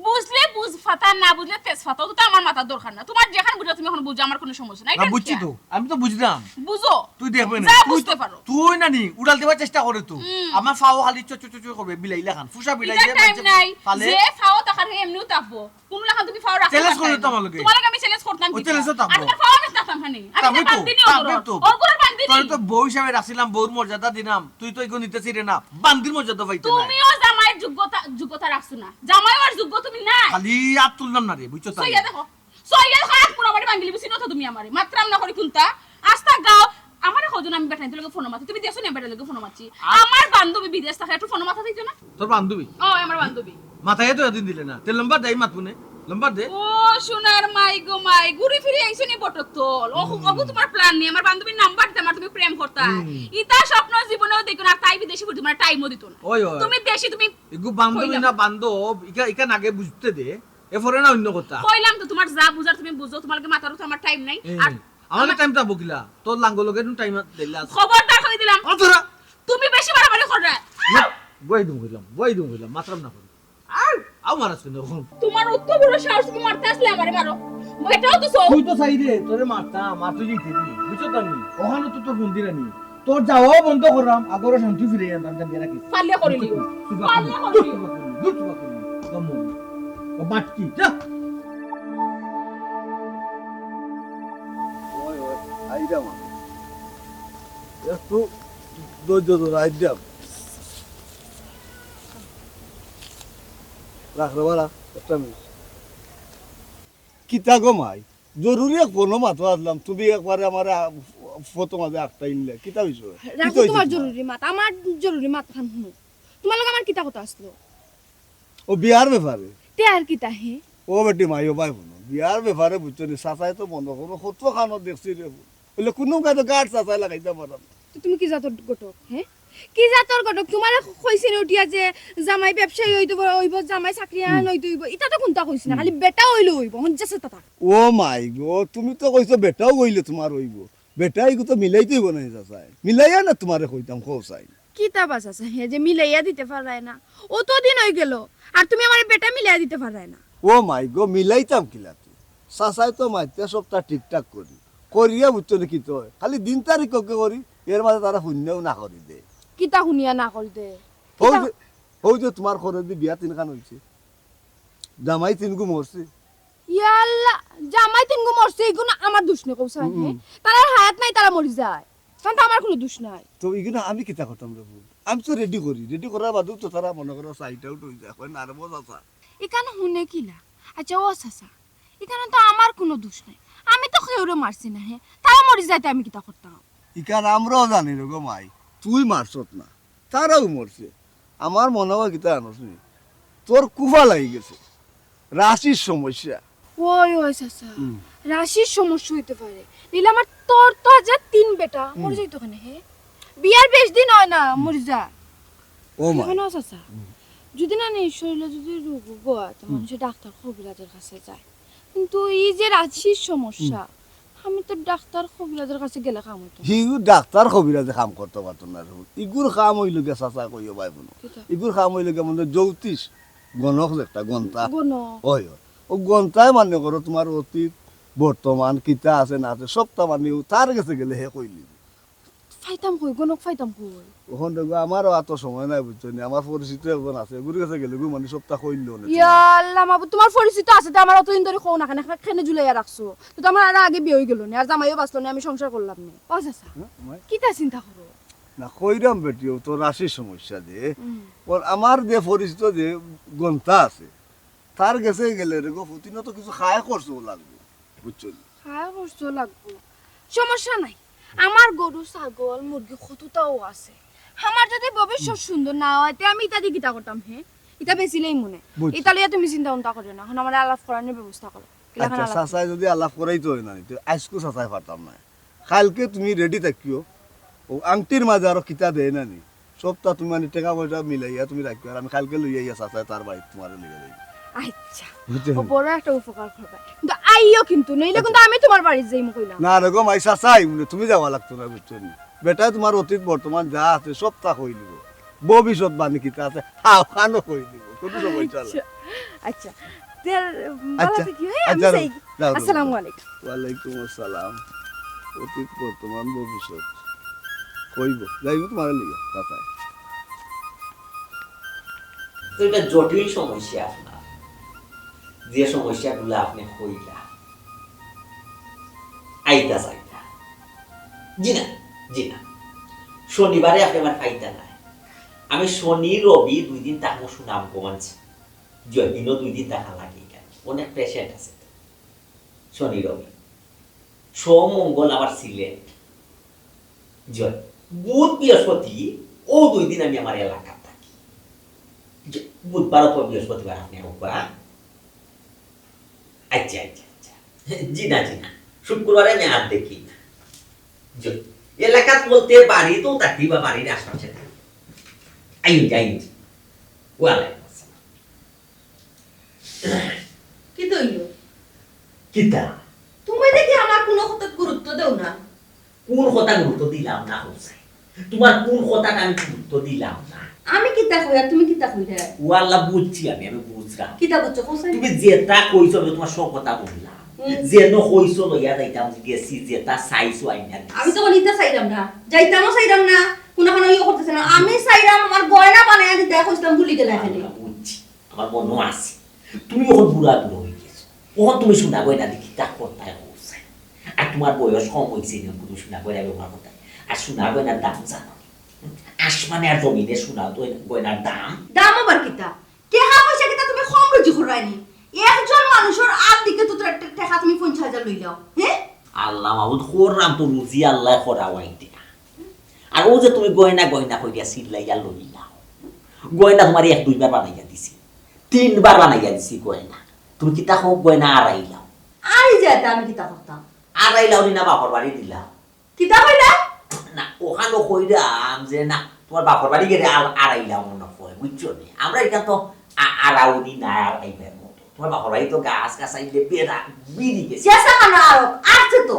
বুঝলে বুঝ ফাতা না বুঝলে তেজ ফাতা তো আমার মাথা দরকার না তোমার যেখানে বুঝা তুমি এখন বুঝো আমার কোনো সমস্যা নাই না বুঝছি তো আমি তো বুঝলাম বুঝো তুই দেখবে না যা তুই বুঝতে পারো তুই না নি উড়াল দেবার চেষ্টা করে তো আমার ফাও খালি চচ করবে বিলাইলা খান ফুসা বিলাইলে এটা টাইম নাই ফালে যে ফাও তাকার হে এমনিও তাপবো কোন লাখান তুমি ফাও রাখতে চ্যালেঞ্জ করে তো আমার লগে তোমার লাগে আমি চ্যালেঞ্জ করতাম ও কি চ্যালেঞ্জ তো তাপবো আর তোমার ফাও আমি তাপতাম খানি আমি তাপবে তো তো, বান্দিনি তাপবে তো। ওর করে বান্দিনি তোর তো বউ হিসাবে রাখছিলাম বউর মর্যাদা দিলাম তুই তো এগুলো নিতেছি রে না বান্দির মর্যাদা পাইতে না তুমিও জামাইয়ের যোগ্যতা রাখছো না জামাইও আর যোগ্য তুমি নাই খালি আর তুললাম না রে বুঝছো তাই সইয়া দেখো হাত পুরো বাড়ি বাঙ্গিলি বুঝিনো তো তুমি আমারে মাত্রাম না করে কুলতা আস্তা গাও আমারে খোঁজো আমি বেটাই তোকে ফোন মারছি তুমি দেখছো না বেটাই তোকে ফোন মারছি আমার বান্ধবী বিদেশ থাকে একটু ফোন মাথা দিছো না তোর বান্ধবী ও আমার বান্ধবী মাথায় তো এদিন দিলে না তে লম্বা দেই মাতুনে লম্বা দে ও সোনার মাই গো মাই ঘুরে ফিরে আইছো নি বটক তোল ও তোমার প্ল্যান নেই আমার বান্ধবীর নাম্বার দে আমার তুমি প্রেম করতা ইতা স্বপ্ন জীবনেও দেখো না তাই বিদেশি ফুটি তোমার টাইমও দিত না ওই ওই তুমি দেশি তুমি এগু বান্ধবী না বান্ধব ইকা আগে বুঝতে দে এরপরে না অন্য কথা কইলাম তো তোমার যা বুঝার তুমি বুঝো তোমার লাগে মাথার উপর আমার টাইম নাই আর আমার টাইমটা বকিলা তোর লাঙ্গ লগে টাইম দিলা খবরদার কই দিলাম অতরা তুমি বেশি বাড়াবাড়ি কররা বই দুম হইলাম মাত্রাম না করি আর আও মারাস কেন তোমার উত্তর বড় সাহস তুমি মারতে আসলে আমারে মারো এটাও তো সব তুই তো চাই রে তোরে মারতে যেতে দি বুঝছো তো আমি ওখানে তো তোর বন্দি রানি তোর যাওয়াও বন্ধ করলাম আগরে শান্তি ফিরে আনতাম জানি রাখি পাল্লে করিলি পাল্লে করিলি ও বাটকি যা ওই ওই আইডা মা একটু ধৈর্য ধর আইডা রাখ বাড়া একটা মিনিট কিতা গো মাই জরুরি কোনো মাথা আসলাম তুমি একবারে আমার ফটো মাঝে একটা ইনলে কিতা বিষয় রাখো তোমার জরুরি মাত আমার জরুরি মাত খান হুনো তোমার লগে আমার কিতা কথা আসলো ও বিয়ার ব্যাপারে তে আর কিতা হে ও বেটি মাইও বাই বোনো বিয়ার ব্যাপারে বুঝছো নি সাসাই তো বন্ধ করো কত খানো দেখছি রে বলে কোনো কাজ গাছ সাসাই লাগাইতে পারাম তো তুমি কি জাতর গটক হে কি জাতর গটক তোমার কইছে নি উঠিয়া যে জামাই ব্যবসায়ী হইব জামাই চাকরি আন হইব ইটা তো কোনটা কইছ না খালি বেটা হইলো হইব হঞ্জাছে তাতা ও মাই গো তুমি তো কইছো বেটাও কইলে তোমার হইব বেটাই তো মিলাইতেই বনাই সাসাই মিলাইয়া না তোমারে কইতাম খোসাই কিতা বাস আছে হে যে মিলাইয়া দিতে পারায় না ও তো দিন হই গেল আর তুমি আমার বেটা মিলাইয়া দিতে পারায় না ও মাই গো মিলাইতাম কিলা তুই সাসাই তো মাইতে সবটা ঠিকঠাক করি করিয়া বুঝছো কি তো খালি দিন তারিখ করি এর মাঝে তারা শূন্যও না করি দে কিতা শুনিয়া না করি দে হৌ যে তোমার ঘরে দি বিয়া তিনখান হয়েছে জামাই তিনগু মরছে ইয়াল্লা জামাই তিনগু মরছে এগুলো আমার দোষ নেই কৌশল হে তারা হায়াত নাই তারা মরি যায় কারণ আমার কোনো দোষ নাই তো এগুলো আমি কিতা করতাম রে বল আমি তো রেডি করার বাদও তো তারা মনে করো সাইট আউট হয়ে যায় হয় না রে বোঝা এখানে শুনে কিলা আচ্ছা ও চাচা এখানে তো আমার কোনো দোষ নাই আমি তো কেউরে মারছি না হে তারা মরি যাইতে আমি কিতা করতাম ইকান আমরাও জানি রে গো মাই তুই মারছত না তারাও মরছে আমার মনে হয় কিতা আনস নি তোর কুফা লাগি গেছে রাশির সমস্যা ওই ওই চাচা রাশির সমস্যা হইতে পারে নিলে আমার তোর তো আজ 3 বেটা মরে যাইতো কেন হে বিয়ার বেশ দিন হয় না মরে যা ও মা কেন চাচা যদি না নেই শরীরে যদি রোগ গোয়া তো মানুষের ডাক্তার কবিরাজের কাছে যায় কিন্তু এই যে রাশির সমস্যা আমি তো ডাক্তার কবিরাজের কাছে গেলে কাম হইতো হিগু ডাক্তার কবিরাজে কাম করতে পারতো না রে ইগুর কাম হইল গে চাচা কইও ভাই বোন ইগুর কাম হইল গে মানে জ্যোতিষ গণক একটা গন্তা ওই ও গন্তায় মানে করো তোমার অতীত বর্তমান কিতা আছে না আছে সবটা মানে তার কাছে গেলে হে কইলি ফাইতাম কই গনক ফাইতাম কই ওখান দেখো আমারও এত সময় নাই বুঝছো নি আমার পরিচিত একজন আছে এগুলোর কাছে গেলে মানে সপ্তাহ কইল না ইয়া আল্লাহ মাবুদ তোমার পরিচিত আছে তো আমার অতদিন ধরে খো না কেন ঝুলাইয়া রাখছো তো আমার আর আগে বিয়ে হয়ে গেল না আর জামাইও বাঁচলো না আমি সংসার করলাম না ও চাচা কিতা চিন্তা করো না কইরাম বেটিও তো রাশির সমস্যা যে আমার যে পরিচিত যে গন্তা আছে তার কাছে গেলে রে গো ফুতিনা তো কিছু খায় করছো লাগবে বুঝছো খায় করছো লাগবো সমস্যা নাই আমার গরু ছাগল মুরগি কতটাও আছে আমার যদি ভবিষ্যৎ সুন্দর না হয় তে আমি ইটা দিয়ে কিতা করতাম হে ইটা বেচিলেই মনে ইটা লিয়া তুমি চিন্তা ভাবনা করো না এখন আমার আলাপ করানোর ব্যবস্থা করো আচ্ছা সাসাই যদি আলাপ করাইতো হয় না তো আজকে সাসাই পারতাম না কালকে তুমি রেডি থাকিও ও আংটির মাঝে আরো কিতা দেয় না নি সবটা তুমি মানে টাকা পয়সা মিলাইয়া তুমি রাখিও আর আমি কালকে লই আইয়া সাসাই তার বাড়ি তোমার লিয়ে দেই আচ্ছা ও বড় একটা উপকার করবে কিন্তু আইও কিন্তু নইলে কিন্তু আমি তোমার বাড়ি যাইমু কইলাম না রে গো মাই সাসাই তুমি যাওয়া লাগতো না বুঝছো নি বেটা তোমার অতীত বর্তমান যা আছে সবটা কই দিব ভবিষ্যৎ বাণী কিতা আছে খানো কই দিব কোনো সময় চলে আচ্ছা তের বালাতে কি হয় আমি যাই আসসালামু আলাইকুম ওয়ালাইকুম আসসালাম অতীত বর্তমান ভবিষ্যৎ কইব যাইব তোমার লিগে সাসাই তো এটা জটিল সমস্যা আপনার যে সমস্যাগুলো আপনি কইলা আইতা চাইতা জি না শনিবারে আপনি আমার ফাইতা নাই আমি শনি রবি 2 দিন তাকে সুনাম কমানছি দিনও 2 দিন দেখা লাগে অনেক পেশেন্ট আছে শনি রবি সোম মঙ্গল আবার সিলেট জয় বুধ বৃহস্পতি ও 2 দিন আমি আমার এলাকা থাকি বুধবার অথবা বৃহস্পতিবার আপনি হোক আচ্ছা জি না শুক্রবারে আমি আর দেখি না এলাকা বলতে বাড়ি তো থাকি বা বাড়ির আশপাশে থাকি আইন ওয়ালাইকুম আসসালাম কি দইল কিতা তুমি দেখি আমার কোনো কথা গুরুত্ব দেও না কোন কথা গুরুত্ব দিলাম না হোসে তোমার কোন কথাটা আমি গুরুত্ব দিলাম না আমি কিতা কই আর তুমি কিতা কই রে ওয়াল্লাহ বুঝছি আমি বুঝলাম কিতা বুঝছো কোসে তুমি যেটা কইছো আমি তোমার সব কথা বললাম যেন কইছো লইয়া যাইতাম গেছি যেটা চাইছো আইনা আমি তো বলিতা চাইলাম না যাইতামও চাইলাম না কোন কোন ইয়ে করতেছ না আমি চাইলাম আমার গয়না বানায়া দিতে কইতাম ভুলি গেলা এখানে বুঝছি আমার মনও আছে তুমি ওখান বুড়া হয়ে গেছো ওখান তুমি শোনা গয়না দেখি তা কোথায় হচ্ছে আর তোমার বয়স কম হয়েছে তুমি শোনা গয়না ব্যবহার করতে আর শোনা গয়নার দাম জানো আসমানে আর জমিনে শোনা গয়নার দাম আবার কিতা টাকা পয়সা কিতা তুমি কম রুজি করাইনি একজন মানুষের আর দিকে তো টাকা তুমি 50,000 লইলাও হ্যাঁ আল্লাহ মাহমুদ করলাম তো রুজি আল্লাহ করাওয়াইতে আর ও যে তুমি গয়না কইয়া সিল্লাইয়া লইলাও গয়না তোমার 1-2 বার বানাইয়া দিছি 3 বার বানাইয়া দিছি গয়না তুমি কিতা হোক গয়না আড়াইলাও আই যাতা আমি কিতা করতাম আড়াইলাও না বাপর বাড়ি দিলাও কিতা কইলা না ওখানে কইরাম যে না তোমার বাপর বাড়ি গেলে আড়াইলাও মনে হয় বুঝছো নি আমরা এখান তো আড়াউনি না আড়াইবার মতো তোমার বাপর বাড়ি তো গাছ আইলে বেড়া বিড়ি গেছে শেষা না আর আছে তো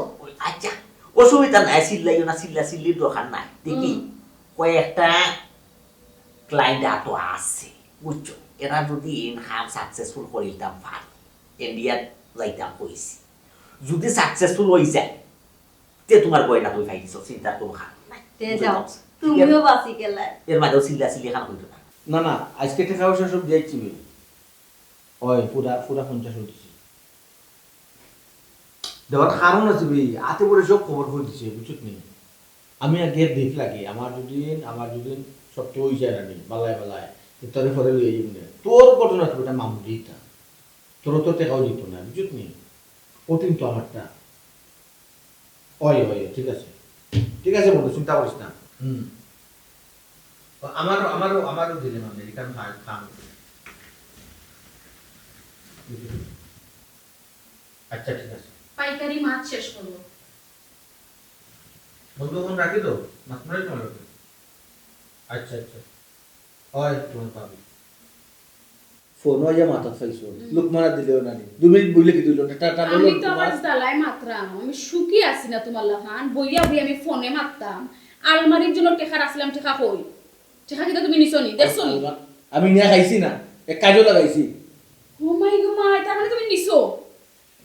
আচ্ছা অসুবিধা নাই সিল্লাইও না সিল্লির দরকার নাই দেখি কয়েকটা ক্লায়েন্ট আতো আছে বুঝছো এরা যদি ইনকাম সাকসেসফুল করিতাম পারি ইন্ডিয়াত যাইতাম কইছি যদি সাকসেসফুল হয়ে যায় তে তোমার গয়না তুমি পাই দিছো চিন্তা করো খান তে যাও তুমিও বাসি গেলা এর মাঝেও সিল্লি খান কইতো না না আজকে টাকা পয়সা সব যাইছি ওই পুরা 50 হইছে দেওয়ার কারণ আছে ভাই আতে পরে সব খবর করে দিছে বুঝছ নি আমি আগে দেখ লাগে আমার যদি সব তো হই যায় না বালায় তোরে পরে লই যাইবনে তোর ঘটনা তো এটা মামুলিটা তোর তো টাকাও দিত না বুঝছ নি কঠিন তো আমারটা ওই ঠিক আছে বন্ধু চিন্তা করিস না আমারও দিলে মানে এখানে খাম আচ্ছা ঠিক আছে পাইকারি মাছ শেষ করব বন্ধু ফোন রাখি তো মাছ মারি তোমার আচ্ছা ওই তোমার পাবি ফোন হয়ে মাথা ফাইছো লোক মারা দিলেও না 2 মিনিট বইলে কি দিল টাটা আমি তো আবার দালাই মাত্রাম আমি সুখী আছি না তোমার লাহান বইয়া আমি ফোনে মারতাম আলমারির জন্য টাকা রাখছিলাম টাকা কই টাকা কি তুমি নিছনি দেখছনি আমি নিয়া খাইছি না এক কাজও লাগাইছি ও মাই গড তার মানে তুমি নিছো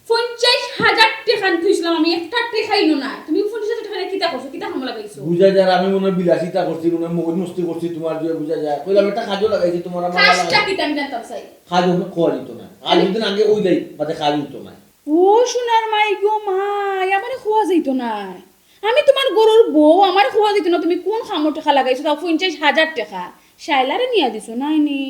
50,000 টাকা থুইছিলাম আমি একটা টাকাই না তুমি 50,000 টাকা কিতা করছো কিতা খামো লাগাইছো বুঝা যায় আমি মনে হয় বিলাসিতা করছি মনে হয় মগজ মস্তি করছি তোমার দিয়ে বুঝা যায় কইলাম একটা কাজও লাগাইছি তোমার আমার কাজটা কিতা আমি জানতাম চাই কাজও খাওয়া দিত না আর দুদিন আগে ওই দেই বাদে খাওয়া দিত না ও সোনার মাই গো মাই আমারে খোয়া যাইতো না আমি তোমার গরুর বউ আমার খোয়া দিত না তুমি কোন খামো টাকা লাগাইছো তাও 50,000 টাকা শাইলারে নিয়া দিছো নাইনি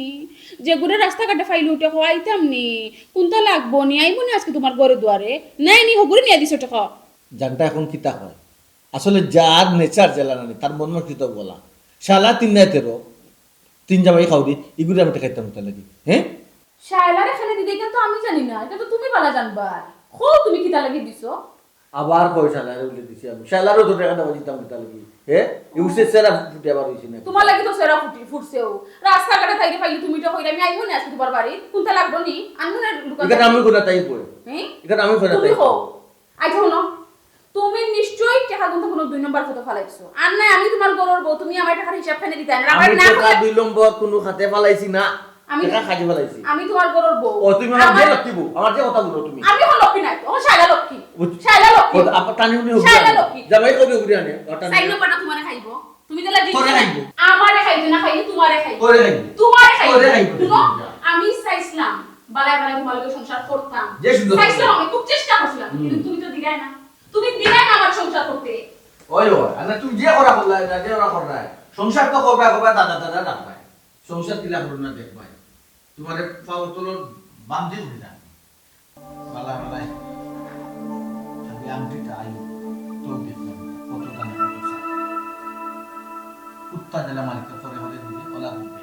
যে গুড়ে রাস্তাঘাটে ফাইলে উঠে খাওয়াইতাম নি কোনটা লাগবো নি আইবো নি আজকে তোমার ঘরে দুয়ারে নাইনি হগুরে নিয়া দিছো টাকা জানটা এখন কিতা হয় আসলে যার নেচার জেলা নানি তার মন কৃত বলা শালা 3 না 13 3 জামাই খাও দি ইগুরে আমি খাইতাম তা লাগি হ্যাঁ শাইলারে খালি দিতে কিন্তু আমি জানি না এটা তো তুমি ভালো জানবা খো তুমি কিতা লাগি দিছো আবার পয়সা লাগে বলে দিছি আমি শালারও তো টাকা দাও দিতাম তা লাগি হ্যাঁ ইউসে সেরা ফুটে আবার হইছে না তোমার লাগি তো সেরা ফুটছেও রাস্তাঘাটে থাইতে ফাইলে তুমি তো কইরা আমি আইবো না আজকে তোমার বাড়ি কোনটা লাগবো নি আনমনে দোকান এটা আমি কোনা তাই কই হ্যাঁ এটা আমি কোনা তুমি তাই হো আচ্ছা হলো তুমি নিশ্চয়ই টাকা কিন্তু কোনো 2 নম্বর ফটো ফালাইছো আর না আমি তোমার গরুর বউ তুমি আমার টাকার হিসাব ফেলে দিতে না আমি না টাকা 2 নম্বর কোনো খাতে ফালাইছি না আমি টাকা খাজি ফালাইছি আমি তোমার গরুর বউ ও তুমি আমার যে লক্ষ্মী বউ আমার যে কথা বলো তুমি আমি হলো লক্ষ্মী নাই ও শাইলা লক্ষ্মী শাইলা লক্ষ্মী আপা টানি উনি হবে শাইলা লক্ষ্মী জামাই কবে উড়ে আনে টানি সাইনো পাটা তোমারে খাইবো তুমি দিলা দিছো তোরে খাইবো আমারে খাইতে না খাইলে তোমারে খাইবো তোরে খাইবো তোমারে খাইবো তোরে খাইবো শুনো আমি চাইছিলাম বালায় বালায় তোমার লগে সংসার করতাম যে সুন্দর চাইছিলাম আমি খুব চেষ্টা করছিলাম কিন্তু তুমি তো দিলাই না তুমি দিলাই না আমার সংসার করতে ওই আনা তুমি যে করা বললা না যে ওরা করা সংসার তো করবা করবা দাদা দাদা ডাকবা সংসার কিলা করো না দেখবা তোমারে পাও তোলো বাম দিয়ে উঠে যা বালা বালা আমি আমটিটা আই তো দেখলাম কত দাম কত সা কুত্তা জেলা মালিক করে হলে দিবে ওলা দিবে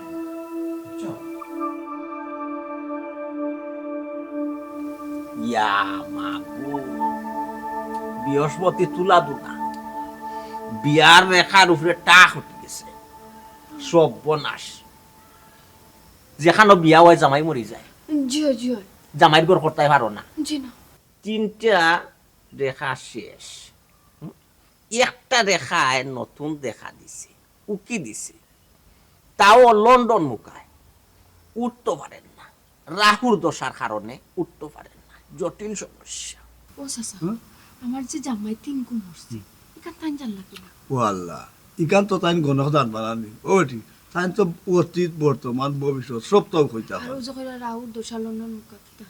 বুঝছো ইয়া মাগো বৃহস্পতি তুলা দুনা বিয়ার রেখার উপরে টাক উঠে গেছে সব বনাশ যেখানে বিয়া হয় জামাই মরি যায় জি জি জামাইর ঘর করতে পারো না জি না 3টা রেখা শেষ একটা রেখায় নতুন দেখা দিছে উকি দিছে তাও লন্ডন মুখায় উঠতে পারেন না রাহুর দশার কারণে উঠতে পারেন না জটিল সমস্যা ও সাসা আমার যে জামাই 3 গুণ হচ্ছে এটা তাই জানলা কিনা ও আল্লাহ ইকান তো তাই গণক দান বানানি ওটি তাই তো অতীত বর্তমান ভবিষ্যৎ সব তো হইতা আর ও যখন রাউর দোষা লন্ডন মুকাকিতা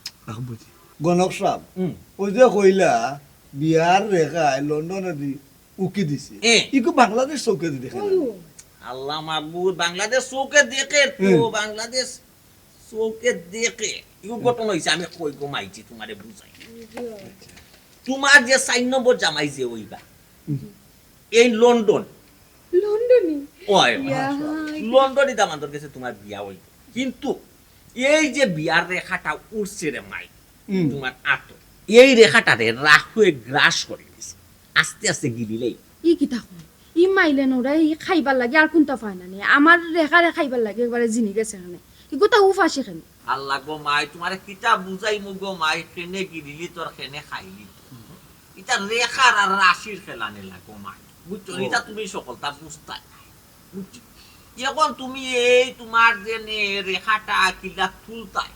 বুঝি গণক সাহেব ওই যে কইলা বিহার রেখায় লন্ডনে দি উকি দিছে ইকো বাংলাদেশ চৌকে দি দেখে আল্লাহ মাহবুব বাংলাদেশ চৌকে দেখে তো বাংলাদেশ চৌকে দেখে ইউ ঘটনা হইছে আমি কই ঘুমাইছি তোমারে বুঝাই তোমার যে 4 নম্বর জামাই যে হইবা এই লন্ডন লন্ডনে ওই লন্ডনে দামান্তর গেছে তোমার বিয়া হইব কিন্তু এই যে বিয়ার রেখাটা উঠছে রে মাই তোমার আত এই রেখাটারে রাহুয়ে গ্রাস করে দিছে আস্তে আস্তে গিলিলেই ই কিতা কই ই মাইলে নোরা ই খাইবার লাগে আর কোনটা পায় না নি আমার রেখারে খাইবার লাগে একবারে জিনি গেছে এখানে ই গোটা উফাসি খানে আল্লাহ গো মাই তোমারে কিতা বুঝাই মুগো মাই কেনে গিলিলি তোর কেনে খাইলি এটা রেখার আর রাশির খেলা নে লাগো মাই বুঝছো এটা তুমি সকলটা বুঝতা বুঝছো এখন তুমি এই তোমার যে রেখাটা কিলা তুলতাই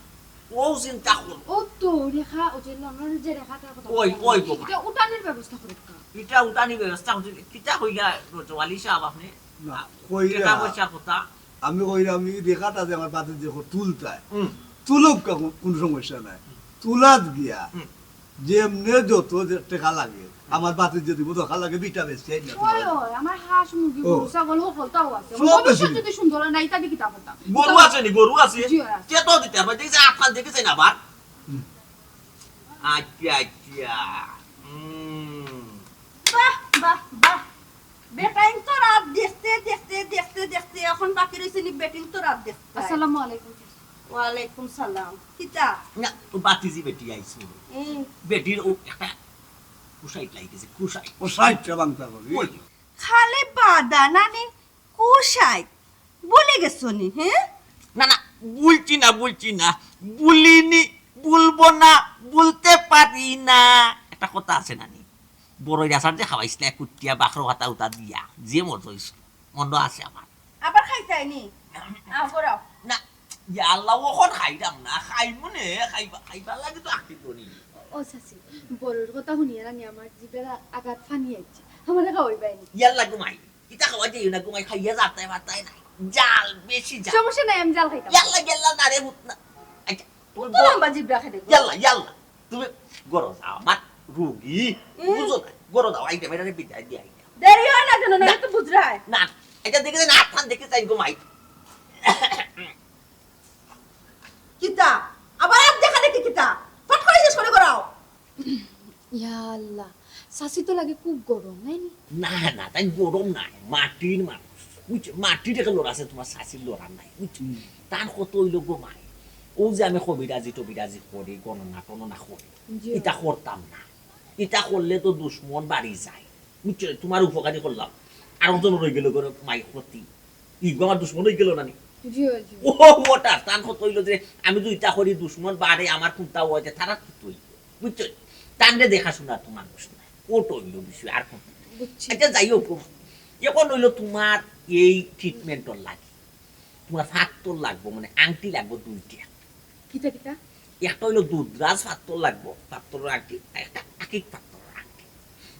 ও চিন্তা করো ও তো রেখা ও যে লন্ডনের যে রেখাটার কথা ওই গো এটা উঠানের ব্যবস্থা করে এটা উঠানি ব্যবস্থা হচ্ছে কিতা হইলা রজওয়ালি সাহেব আপনি কইরা পয়সা কথা আমি কইরা আমি রেখাটা যে আমার পাতে যে তুলতায় তুলুক কোন সমস্যা নাই তুলাত গিয়া যেমনে যত টাকা লাগে আমার বাতে যে দিব টাকা লাগে বিটা বেশি আই না ওই ওই আমার হাঁস মুরগি গরু ছাগল হলতাও আছে সব ভবিষ্যৎ বেশি। যদি সুন্দর নাই তা কি তা বলতাম গরু আছে নি গরু আছে জি, আছে। কে তো দিতে পারবে দেখছে আটকাল দেখেছেন আবার আচ্ছা আচ্ছা বাহ বাহ বাহ বেটাইন তো রাত দেখতে দেখতে দেখতে দেখতে এখন বাকি রইছে নি বেটিং তো রাত দেখতে আসসালামু আলাইকুম ওয়ালাইকুম সালাম কিতা না তো বাতিজি বেটি আইছে বেটির ও একটা কুশাইট লাগিছে কুশাইট ও সাইটটা বাংতা করি ওই খালি বাদা নানি কুশাই বলে গেছো নি হ্যাঁ না না বলছি না বলিনি বলবো না বলতে পারি না একটা কথা আছে নানি বড় রাসার যে খাওয়াইছিল কুটিয়া বাখরো হাতা উতা দিয়া যে মজা হইছিল মন্দ আছে আমার আবার খাইতাই নি আও করাও না ইয়া আল্লাহ ওখন খাইলাম না খাইমু নে খাইবা লাগে তো আকি করি ও চাচি বড়র কথা শুনিয়ে রানি আমার জিভের আঘাত ফানি আইছে আমার খাওয়াই পাইনি ইয়াল্লা ঘুমাই ইটা খাওয়া যাই না ঘুমাই খাইয়া যাতাই বাতাই নাই জাল বেশি জাল সমস্যা নাই আমি জাল খাইতাম ইয়াল্লা ইয়াল্লা না রে মুতনা আচ্ছা তুমি তো লম্বা জিব্রা খেতে ইয়াল্লা ইয়াল্লা তুমি গরো যাও আমার রুগী বুঝো না গরো দাও আইটা মেরে বিদায় দিয়ে আইটা দেরি হয় না কেন না তো বুঝরায় না এটা দেখে না ফান দেখে চাই ঘুমাই কিতা আবার আপ দেখা দেখি কিতা ফট করে শেষ করে করাও ইয়া আল্লাহ চাচি তো লাগে খুব গরম নাই নি না না তাই গরম নাই মাটির মানুষ বুঝছো মাটির একটা লোড় আছে তোমার শাশির লোড়া নাই বুঝছো তার কত হইল ঘুমাই ও যে আমি কবিরাজি টবিরাজি করি গণনা টননা করি এটা করতাম না এটা করলে তো দুশ্মন বাড়ি যায় বুঝছো তোমার উপকারী করলাম আর ওজন রয়ে গেল মাই ক্ষতি ইগো আমার দুশ্মন হয়ে গেল না নি জি জি ও ওটা তার কত হইল যে আমি দুইটা করি দুশ্মন বাড়ে আমার কোনটা হয়েছে তারা কি তৈরি বুঝছো তান্ডে দেখাশোনা তো মানুষ না ওটা হইল বিষয় আর কোন বুঝছি এটা যাই হোক এখন হইল তোমার এই ট্রিটমেন্টর লাগে তোমার ফাত্তর লাগবো মানে আংটি লাগবো দুইটা কিতা কিতা একটা হইলো দুধরাজ ফাত্তর লাগবো ফাত্তর আংটি একটা আকিক ফাত্তর আংটি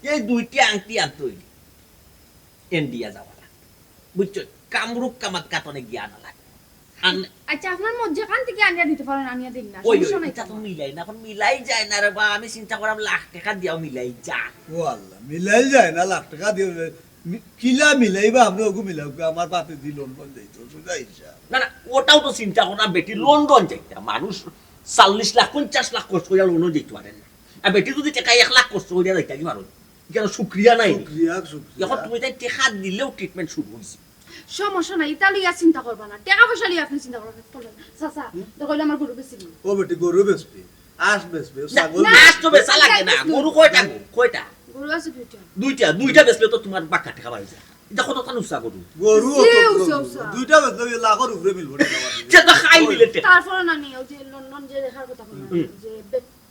এই দুইটা আংটি আনতে হইলি ইন্ডিয়া যাওয়া লাগবে বুঝছো কামরূপ কামাত কাতনে গিয়া না লাগবে আচ্ছা আপনার মধ্যে কান থেকে আনিয়া দিতে পারেন আনিয়া দিন না ওই সমস্যা নাই এটা তো মিলাই না এখন মিলাই যায় না রে বা আমি চিন্তা করাম লাখ টাকা দিয়াও মিলাই যা ও আল্লাহ মিলাই যায় না লাখ টাকা দিয়ে কিলা মিলাইবা আমরা ওগু মিলাইবা আমার বাপে দি লোন বল দেই তো বুঝাইছা না না ওটাও তো চিন্তা করো না বেটি লন্ডন যাইতে মানুষ 40 লাখ 50 লাখ কষ্ট করে লোনও যেতে পারে না আর বেটি যদি টাকা 1 লাখ কষ্ট করে যাইতে কি পারো কেন শুকরিয়া নাই শুকরিয়া শুকরিয়া এখন তুমি তাই টাকা দিলেও ট্রিটমেন্ট শুরু হইছে সমস্যা নাই এটা লইয়া চিন্তা করবা না টাকা পয়সা লইয়া আপনি চিন্তা করবেন চাচা তো কইলে আমার গরু বেশি দিন ও বেটি গরু বেচবি আস বেচবি ছাগল না, আজ তো বেচা লাগে না গরু কয়টা গরু আছে দুইটা দুইটা বেচলে তো তোমার বাক্কা টাকা পাই যায় এটা কত টান উৎসাহ গরু গরু উসা। দুইটা বেচবি লাখের উপরে মিলবো না সে তো খাই দিলে টাকা তারপর নানি ওই যে লন্ডন যে দেখার কথা বললাম যে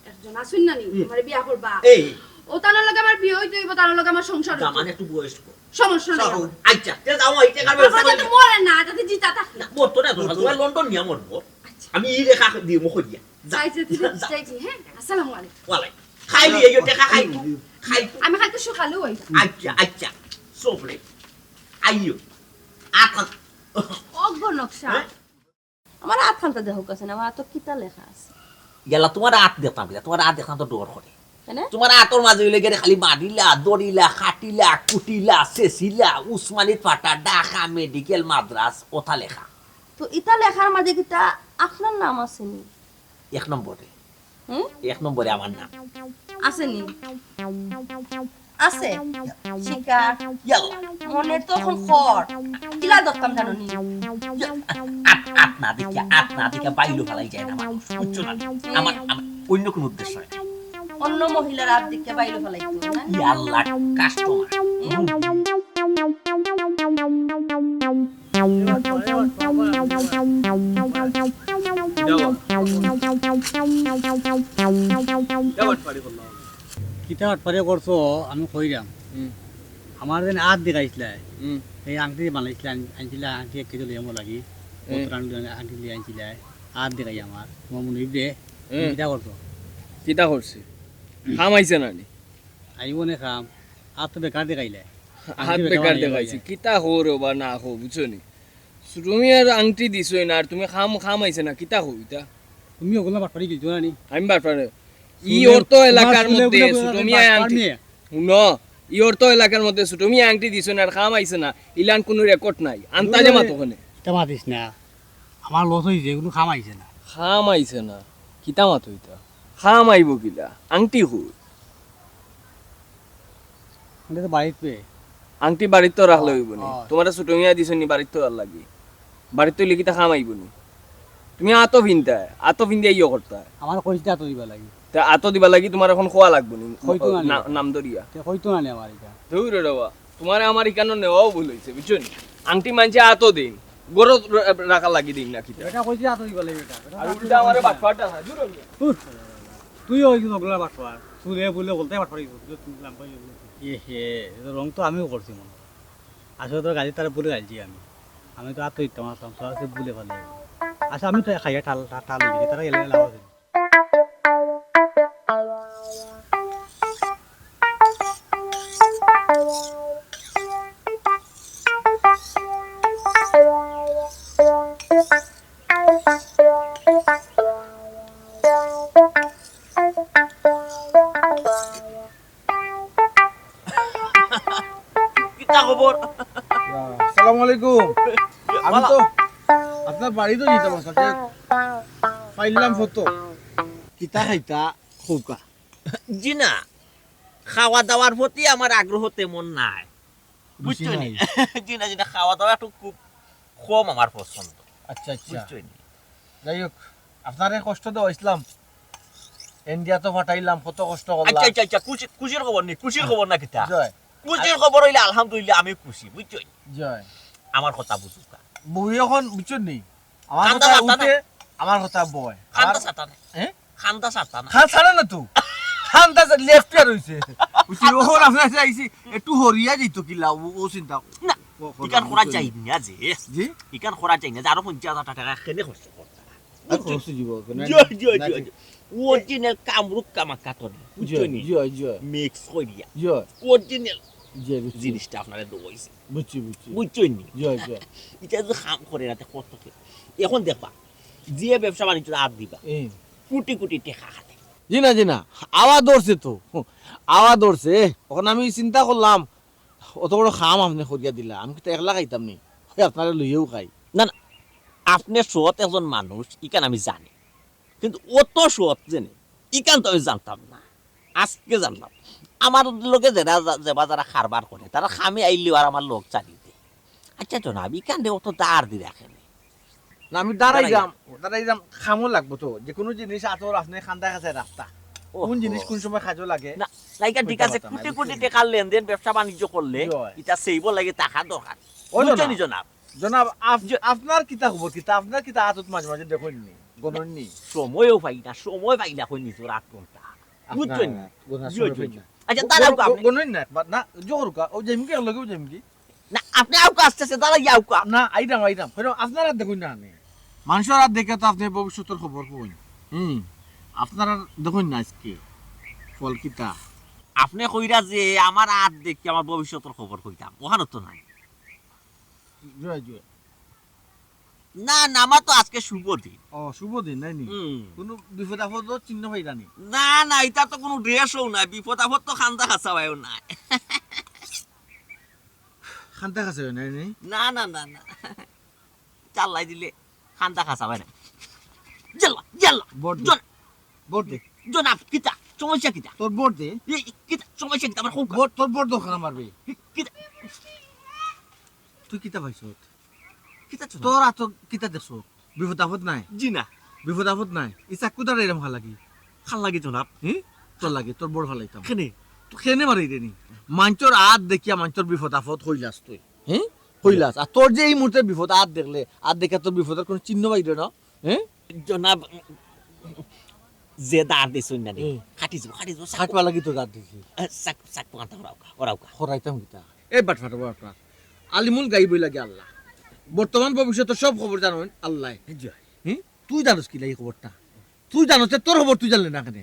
একজন আসুন নানি আমার বিয়া করবা এই ও তার লগে আমার বিয়ে হইতে হইব তার লগে আমার সংসার হইতো। জামান একটু বয়স কর সমস্যা নাই ছাগল। আচ্ছা তে যাও এই টাকার ব্যবস্থা কথা তো মরে না যাতে জিতা থাকি না মোর তো না তোমার লন্ডন নিয়া মরবো আমি এই রেখা দিই মুখ দিয়া যাইছে যাইছি হ্যাঁ আসসালামু আলাইকুম ওয়ালাই খাই দিয়ে এই টাকা খাই আমি খাইতে সকালেও হইতা আচ্ছা সোফরে আইও আখন অগনকশা আমার আথানটা দেখো কাছে না আমার তো কিতা লেখা আছে গেলা তোমার হাত দেখতাম তোমার হাত দেখতাম তো ডর করে কেন তোমার হাতর মাঝে হইলে গেলে খালি মারিলা দড়িলা খাটিলা কুটিলা সেসিলা উসমানিত ফাটা ঢাকা মেডিকেল মাদ্রাস ওথা লেখা তো ইতা লেখার মাঝে কিতা আপনার নাম আছে নি 1 নম্বরে হুম 1 নম্বরে আমার নাম আছে নি আছে শিকা ইয়াল্লা মনে তো এখন খর কিলা দরকার জানো নি আট না দেখা বাইলো ফেলাই যায় না মানুষ বুঝছো না আমার অন্য কোনো উদ্দেশ্য নাই অন্য মহিলার হাত দিকে বাইরে ফেলাইতো না ইয়াল্লা কাস্টমার কিতা আটপারে করছো আমি কইরাম আমার যেন আট দেখাইছিলে এই আংটি বানাইছিলে আনছিলে আংটি 1 কেজি লইয়া লাগি আংটি লিয়ে আনছিলে আট দেখাই আমার তোমার মনে দে কিতা করছো কিতা করছি খাম আইছে নানি আইব নে খাম আট তো বেকার দেখাইলে হাত বেকার দেখাইছি কিতা হো রে বা না হো বুঝছো নি তুমি আর আংটি দিছই না আর তুমি খাম আইছে না কিতা হো এটা তুমি ওগুলো বাটপারি দিছো না নি আমি বারপারে ই অর্থ এলাকার মধ্যে তুমি আংটি শুনো ই অর্থ এলাকার মধ্যে তুমি আংটি দিছো না আর খাম আইছে না ইলান কোনো রেকর্ড নাই আন্তাজে মাতো কোনে তেমা দিস না আমার লস হয়েছে এগুলো খাম আইছে না খাম আইছে না কিতা মাতো এটা খাম আইব কিলা আংটি হো এটা তো বাড়িতে পেয়ে আংটি বাড়িতে তো রাখলে হইব নি তোমার ছোট মিয়া দিছ নি বাড়িতে তো আর লাগি বাড়িতে লিখিতা খাম আইব নি তুমি আতো ভিন্দা ইয়ে করতা আমার কইটা তো দিবা লাগি তা আতো দিবা লাগি তোমার এখন খোয়া লাগবে নি হয়তো না। নাম দরিয়া কইতো না নি আমার এটা দৌড়ে রবা তোমার আমার ইকানো নেওয়াও ভুল হইছে বুঝছো নি আংটি মানছে আতো দিন গরো রাখা লাগি দিন না কিতা এটা কইটা তো দিবা লাগি এটা আর উল্টা আমারে বাটপাটা দূর তুই ওই ওগুলা বাটপার তুই বলে বলতে বাটপারি তুললাম কই এ হে এটা রং তো আমিও করছি মনে আসলে তো গাড়ি তারা বলে গাইছি আমি তো আর তো ইত্তাম আসলাম তো আছে বলে ফেলে আচ্ছা আমি তো খাইয়া টাল টাল তারা এলে লাভ আছে কিতা খবর আসসালামু আলাইকুম আমি তো আপনার বাড়ি তো যেতে পারছি ফাইলাম ফটো কিতা খাইতা খৌকা জি না খাওয়া দাওয়ার প্রতি আমার আগ্রহ তেমন নাই বুঝছো নি জি না যেটা খাওয়া দাওয়া একটু খুব কম আমার পছন্দ আচ্ছা আচ্ছা বুঝছো নি যাই হোক আপনারে কষ্ট দেওয়া ইসলাম ইন্ডিয়া তো ফাটাইলাম কত কষ্ট করলাম আচ্ছা আচ্ছা আচ্ছা খুশির খবর নেই খুশির খবর না কিতা জয় খুশির খবর হইলে আলহামদুলিল্লাহ আমি খুশি বুঝছো নি? জয় আমার কথা বুঝুকা বই এখন বুঝছেন নি আমার খান্দা কথা সাতা উঠে আমার কথা বয় খান্দা সাতানা হ্যাঁ খান্দা সাতানা খান ছাড়া না তো খান্দা লেফট এর হইছে বুঝছি ওহর আপনার আইছি একটু হরিয়া দিত কিলা ও চিন্তা না ইকান খরা চাই না যে জি ইকান খরা চাই না যে আরো 50,000 টাকা কেনে খরচ করতে খরচ দিব জয় জয় জয় অরিজিনাল কামরুক কামাকাতনি বুঝছো নি জয় জয় মিক্স করিয়া জয় অরিজিনাল জয় জিনিসটা আপনারে দইছে বুঝছি বুঝছি বুঝছো নি জয় জয় এটা যদি খাম করে রাতে কত কে এখন দেখবা যে ব্যবসা বাণিজ্য হাত দিবা কোটি কোটি টাকা খাতে জি না আওয়াজ ধরছে তো আওয়াজ ধরছে এখন আমি চিন্তা করলাম অত বড় খাম আপনি করিয়া দিলা আমি তো একলা খাইতাম নি আপনারা লইয়েও খাই না না আপনি সৎ একজন মানুষ ইকান আমি জানি কিন্তু অত সৎ জেনে ইকান তো আমি জানতাম না আজকে জানলাম আমার লোকে যারা খারবার করে তারা খামি আইলেও আর আমার লোক চালিয়ে দেয় আচ্ছা জনাব ইকান অত দাঁড় দিয়ে রাখেন না আমি দাঁড়াই যাম খামও লাগবো তো যে কোনো জিনিস আতর আপনি খান্দা কাছে রাস্তা কোন জিনিস কোন সময় খাজো লাগে না লাইকা ঠিক আছে কোটি কোটি টাকার লেনদেন ব্যবসা বাণিজ্য করলে এটা সেইব লাগে টাকা দরকার বুঝছেন জনাব জনাব আপনার কিতা খবর কিতা আপনার কিতা আতত মাঝে মাঝে দেখুন নি গণনি সময়ও পাই না সময় পাই না কই নিজের রাত কোনটা বুঝছেন আচ্ছা দাঁড়াও আপনি গণনি না না জোরকা ও যেমকি লগে যেমকি না আপনি আউকা আসতেছে দাঁড়া যাওকা না আইরাম আপনারা দেখুন না আমি মানুষের আর দেখে তো আপনি ভবিষ্যতের খবর কই আপনারা দেখুন না আজকে ফল কিতা আপনি কইরা যে আমার হাত দেখি আমার ভবিষ্যতের খবর কইতাম ওখানে তো নাই জয় জয় না না আমার তো আজকে শুভ দিন ও শুভ দিন নাই নি কোনো বিপদ আপদ চিহ্ন পাইরা নি না না এটা তো কোনো ড্রেসও নাই বিপদ আপদ তো খান্দা খাসাবায়ও নাই খান্তা কাছে নাই নি না না না না চাল্লাই দিলে খান্দা খাসাবাই না জাল্লা জাল্লা বোর্ড দে জনাব কিতা সমস্যা কিতা তোর বোর্ড দে কিতা সমস্যা কিতা আমার খুব তোর বোর্ড দোকান মারবে কিতা তুই কিতা পাইছ কিতা তোর আত কিতা দেখছ বিপদ আপদ নাই জি না বিপদ আপদ নাই ইচ্ছা কুদার এরম ভাল লাগি খাল লাগি জনাব তোর লাগে তোর বোর্ড ভাল লাগতাম কেনে কেনে মারি দেনি মাঞ্চর আত দেখিয়া মাঞ্চর বিপদ আপদ হইলাস তুই হইলাস আর তোর যে এই মুহূর্তে বিপদ আত দেখলে আত দেখে তোর বিপদের কোনো চিহ্ন পাইরে না জনাব যে দাঁড় দিছুন না খাটি যাব খাটবা লাগি তো দাঁত দিছি সাক সাক পাতা ওরাউকা হরাইতাম কিতা এই বাট ফাটো বাট আলিমুল গাইবই লাগে আল্লাহ বর্তমান ভবিষ্যতের সব খবর জানেন আল্লাহ তুই জানোস কি লাগে খবরটা তুই জানোস তোর খবর তুই জানলে না কেন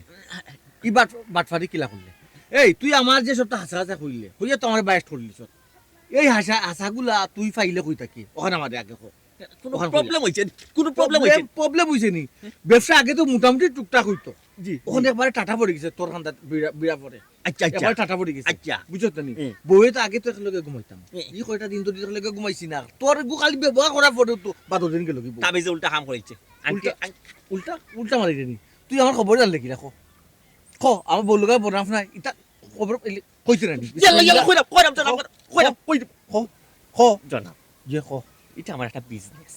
কি বাটফারি কিলা করলে এই তুই আমার যে সবটা হাসা হাসা কইলে হইয়া তো আমার বাইশ করলি সব এই হাসাগুলা তুই ফাইলে কই থাকি ওখানে আমাদের আগে প্রবলেম হইছে নি ব্যবসা আগে তো মোটামুটি টুকটাক হইতো ওখানে একবারে টাটা পড়ে গেছে তোর খান্দা বিড়া পড়ে একবারে টাটা পড়ে গেছে বুঝছ নি বউয়ে তো আগে তো একলগে ঘুমাইতাম ই কয়টা দিন তো একলগে ঘুমাইছি না তোর খালি ব্যবহার করার পরে তো বাদর দিন গেল কি তাবিজে উল্টা কাম করেছে উল্টা উল্টা মারি দেনি তুই আমার খবর জানলে কি রাখো খ আমার বউ লগা বনাম না ইটা খবর কইতে রানি খ জনাব যে খ এটা আমার একটা বিজনেস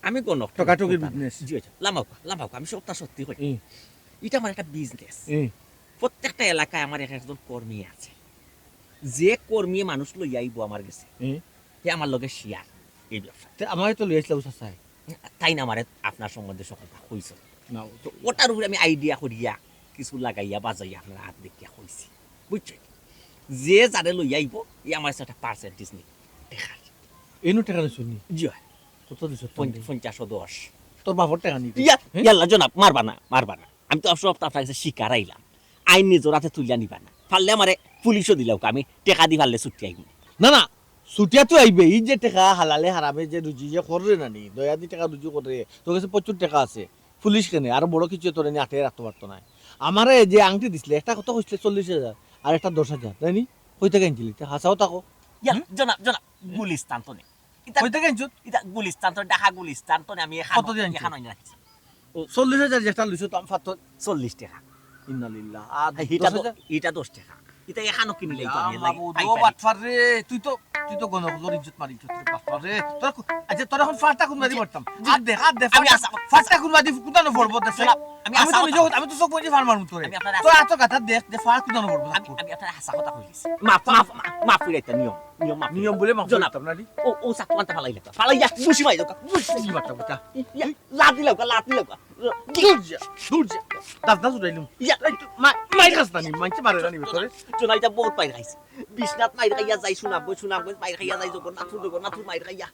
আমি গণক টকাটকির বিজনেস জি আচ্ছা লামাও আমি সত্যি সত্যি কই এটা আমার একটা বিজনেস প্রত্যেকটা এলাকায় আমার একজন কর্মী আছে যে কর্মী মানুষ লই আইবো আমার কাছে সে আমার লগে শেয়ার এই ব্যবসা আমার তো লই আসলাম চাই তাই না আমার আপনার সম্বন্ধে সকলটা কইছ না ওটার উপরে আমি আইডিয়া করিয়া কিছু লাগাইয়া বাজাইয়া আপনার হাত দেখিয়া কইছি বুঝছেন যে যারে লই আইবো ই আমার সাথে পার্সেন্টেজ নি দেখার এনু টাকা শুনি জি কত দিছ 50-10 তোর বাবার টাকা নি ইয়াল্লা জনাব মারবা না আমি তো সব আপনার কাছে শিকার আইলাম আইন নিজের হাতে তুলিয়া নিবা না পারলে আমারে পুলিশও দিলাও আমি টেকা দি পারলে ছুটি আইব না ছুটিয়া তো আইবে এই যে টাকা হালালে হারামে যে রুজি যে কররে না নি দয়া দি টাকা রুজি করে তোর কাছে প্রচুর টাকা আছে পুলিশ কেনে আর বড় কিছু তোর নি আটে রাখতে পারতো না আমারে যে আংটি দিছিলে একটা কত কইছিলে 40,000 আর একটা 10,000 তাই নি কই থেকে আনছিলি হাসাও তাকো ইয়া জনাব জনাব গুলিস্তান তো নে ইতা কই থেকে আনছো ইতা গুলিস্তান তো ঢাকা গুলিস্তান তো আমি কত দিয়ে আনছো? এখান হই রাখছি 40,000 যেটা লইছো তো আমি ফাত 40 টাকা ইন্নালিল্লাহ এটা 10 টাকা এটা এখানো কিনলে তো আমি ও বাটফার রে তুই তো গণকলোর ইজ্জত মারি তো বাটফার রে তোর আচ্ছা তোর এখন ফাটা কোন মারি পড়তাম হাত দে আমি ফাটা কোন মারি কুদানো পড়বো দেখ আমি আমি তো নিজে আমি তো সব পয়সা ফার্মার মত রে তোর এত কথা দেখ যে ফাটা কুদানো পড়বো আমি আপনার হাসা কথা কইছি মাফ করে এটা নিয়ম বলে মাফ জনাব। করতাম না রে ও সাকমানটা ফালাইয়া বুঝি মাই দাও কি বাটটা কথা লাতি লাও দূর যা দাস উড়াইলুম ইয়া মাই খাস্তা নি মাইতে পারে না নি ভিতরে জোনাইটা বহুত পাই খাইছে বিছনাত মাই খাইয়া যাই শুনাব পাই খাইয়া যাই যখন নাথুর মাই খাইয়া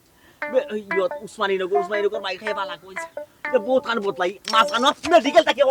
ইয়ত উসমানী নগর মাই খাইয়া বালা কইছে বহুত কান বতলাই মাছ কান মেডিকেল তাকে